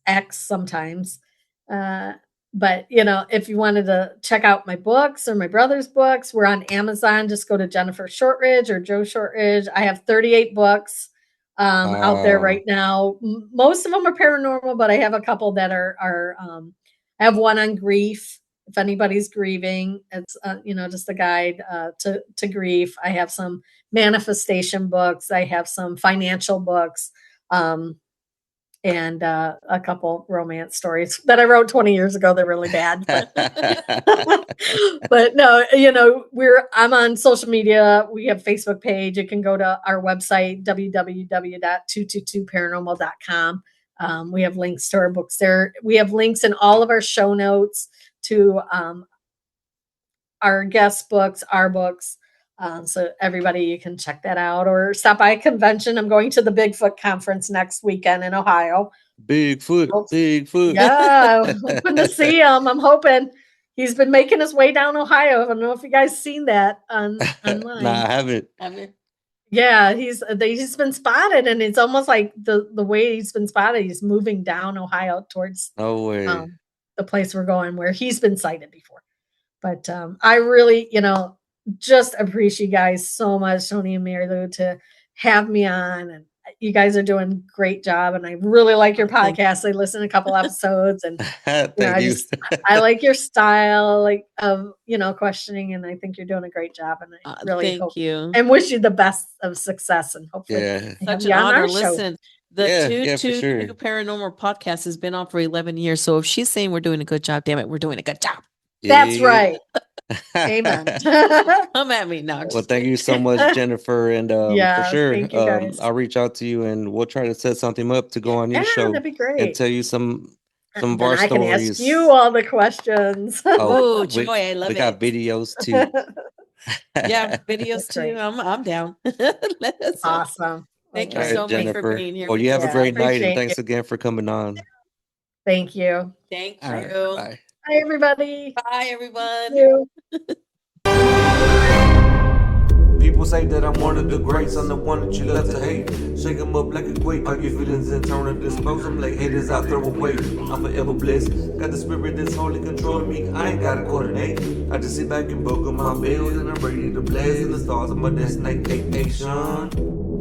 Speaker 4: X sometimes. But, if you wanted to check out my books or my brother's books, we're on Amazon. Just go to Jennifer Shortridge or Joe Shortridge. I have 38 books out there right now. Most of them are paranormal, but I have a couple that are I have one on grief. If anybody's grieving, it's just a guide to grief. I have some manifestation books. I have some financial books, and a couple romance stories that I wrote 20 years ago. They're really bad, but no, I'm on social media. We have Facebook page. You can go to our website, www.222paranormal.com. We have links to our books there. We have links in all of our show notes to our guest books, our books. So everybody, you can check that out or stop by a convention. I'm going to the Bigfoot conference next weekend in Ohio.
Speaker 2: Bigfoot.
Speaker 4: Yeah, hoping to see him. I'm hoping. He's been making his way down Ohio. I don't know if you guys seen that online.
Speaker 2: No, I haven't.
Speaker 4: Yeah, he's been spotted, and it's almost like the way he's been spotted. He's moving down Ohio towards.
Speaker 2: No way.
Speaker 4: the place we're going where he's been sighted before. But I really, just appreciate you guys so much, Tony and Mary Lou, to have me on. And you guys are doing a great job. And I really like your podcast. I listened to a couple episodes, and I like your style, of questioning. And I think you're doing a great job. And I really hope
Speaker 3: you
Speaker 4: and wish you the best of success. And hopefully,
Speaker 3: such an honor. Listen, the
Speaker 2: sure.
Speaker 3: Paranormal Podcast has been on for 11 years. So if she's saying we're doing a good job, damn it, we're doing a good job.
Speaker 4: That's right. Amen.
Speaker 3: Come at me now.
Speaker 2: Well, thank you so much, Jennifer. And for sure,
Speaker 4: thank you guys.
Speaker 2: I'll reach out to you and we'll try to set something up to go on your show.
Speaker 4: That'd be great.
Speaker 2: And tell you some of our
Speaker 4: I
Speaker 2: stories.
Speaker 4: can ask you all the questions.
Speaker 3: Oh, Joy, I love it.
Speaker 2: We got videos too.
Speaker 3: Yeah, videos too. I'm down.
Speaker 4: Awesome.
Speaker 3: Thank you so much for being here.
Speaker 2: Well, you have a great night, and thanks again for coming on.
Speaker 4: Thank you.
Speaker 3: Thank you.
Speaker 2: Right, bye.
Speaker 4: Bye, everybody.
Speaker 3: Bye, everyone.
Speaker 1: People say that I'm one of the greats, I'm the one that you love to hate. Shake 'em up like a quake, pop your feelings and turn and dispose them like haters I throw away. I'm forever blessed, got the spirit that's holy controlling me, I ain't gotta coordinate. I just sit back and buckle my bells and I'm ready to blast in the stars of my destination.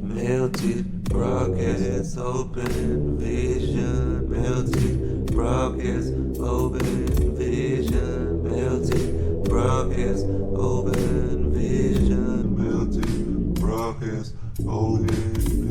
Speaker 1: Melted, broadcast, open vision. Melted, broadcast, open vision. Melted, broadcast, open vision. Melted, broadcast, open vision.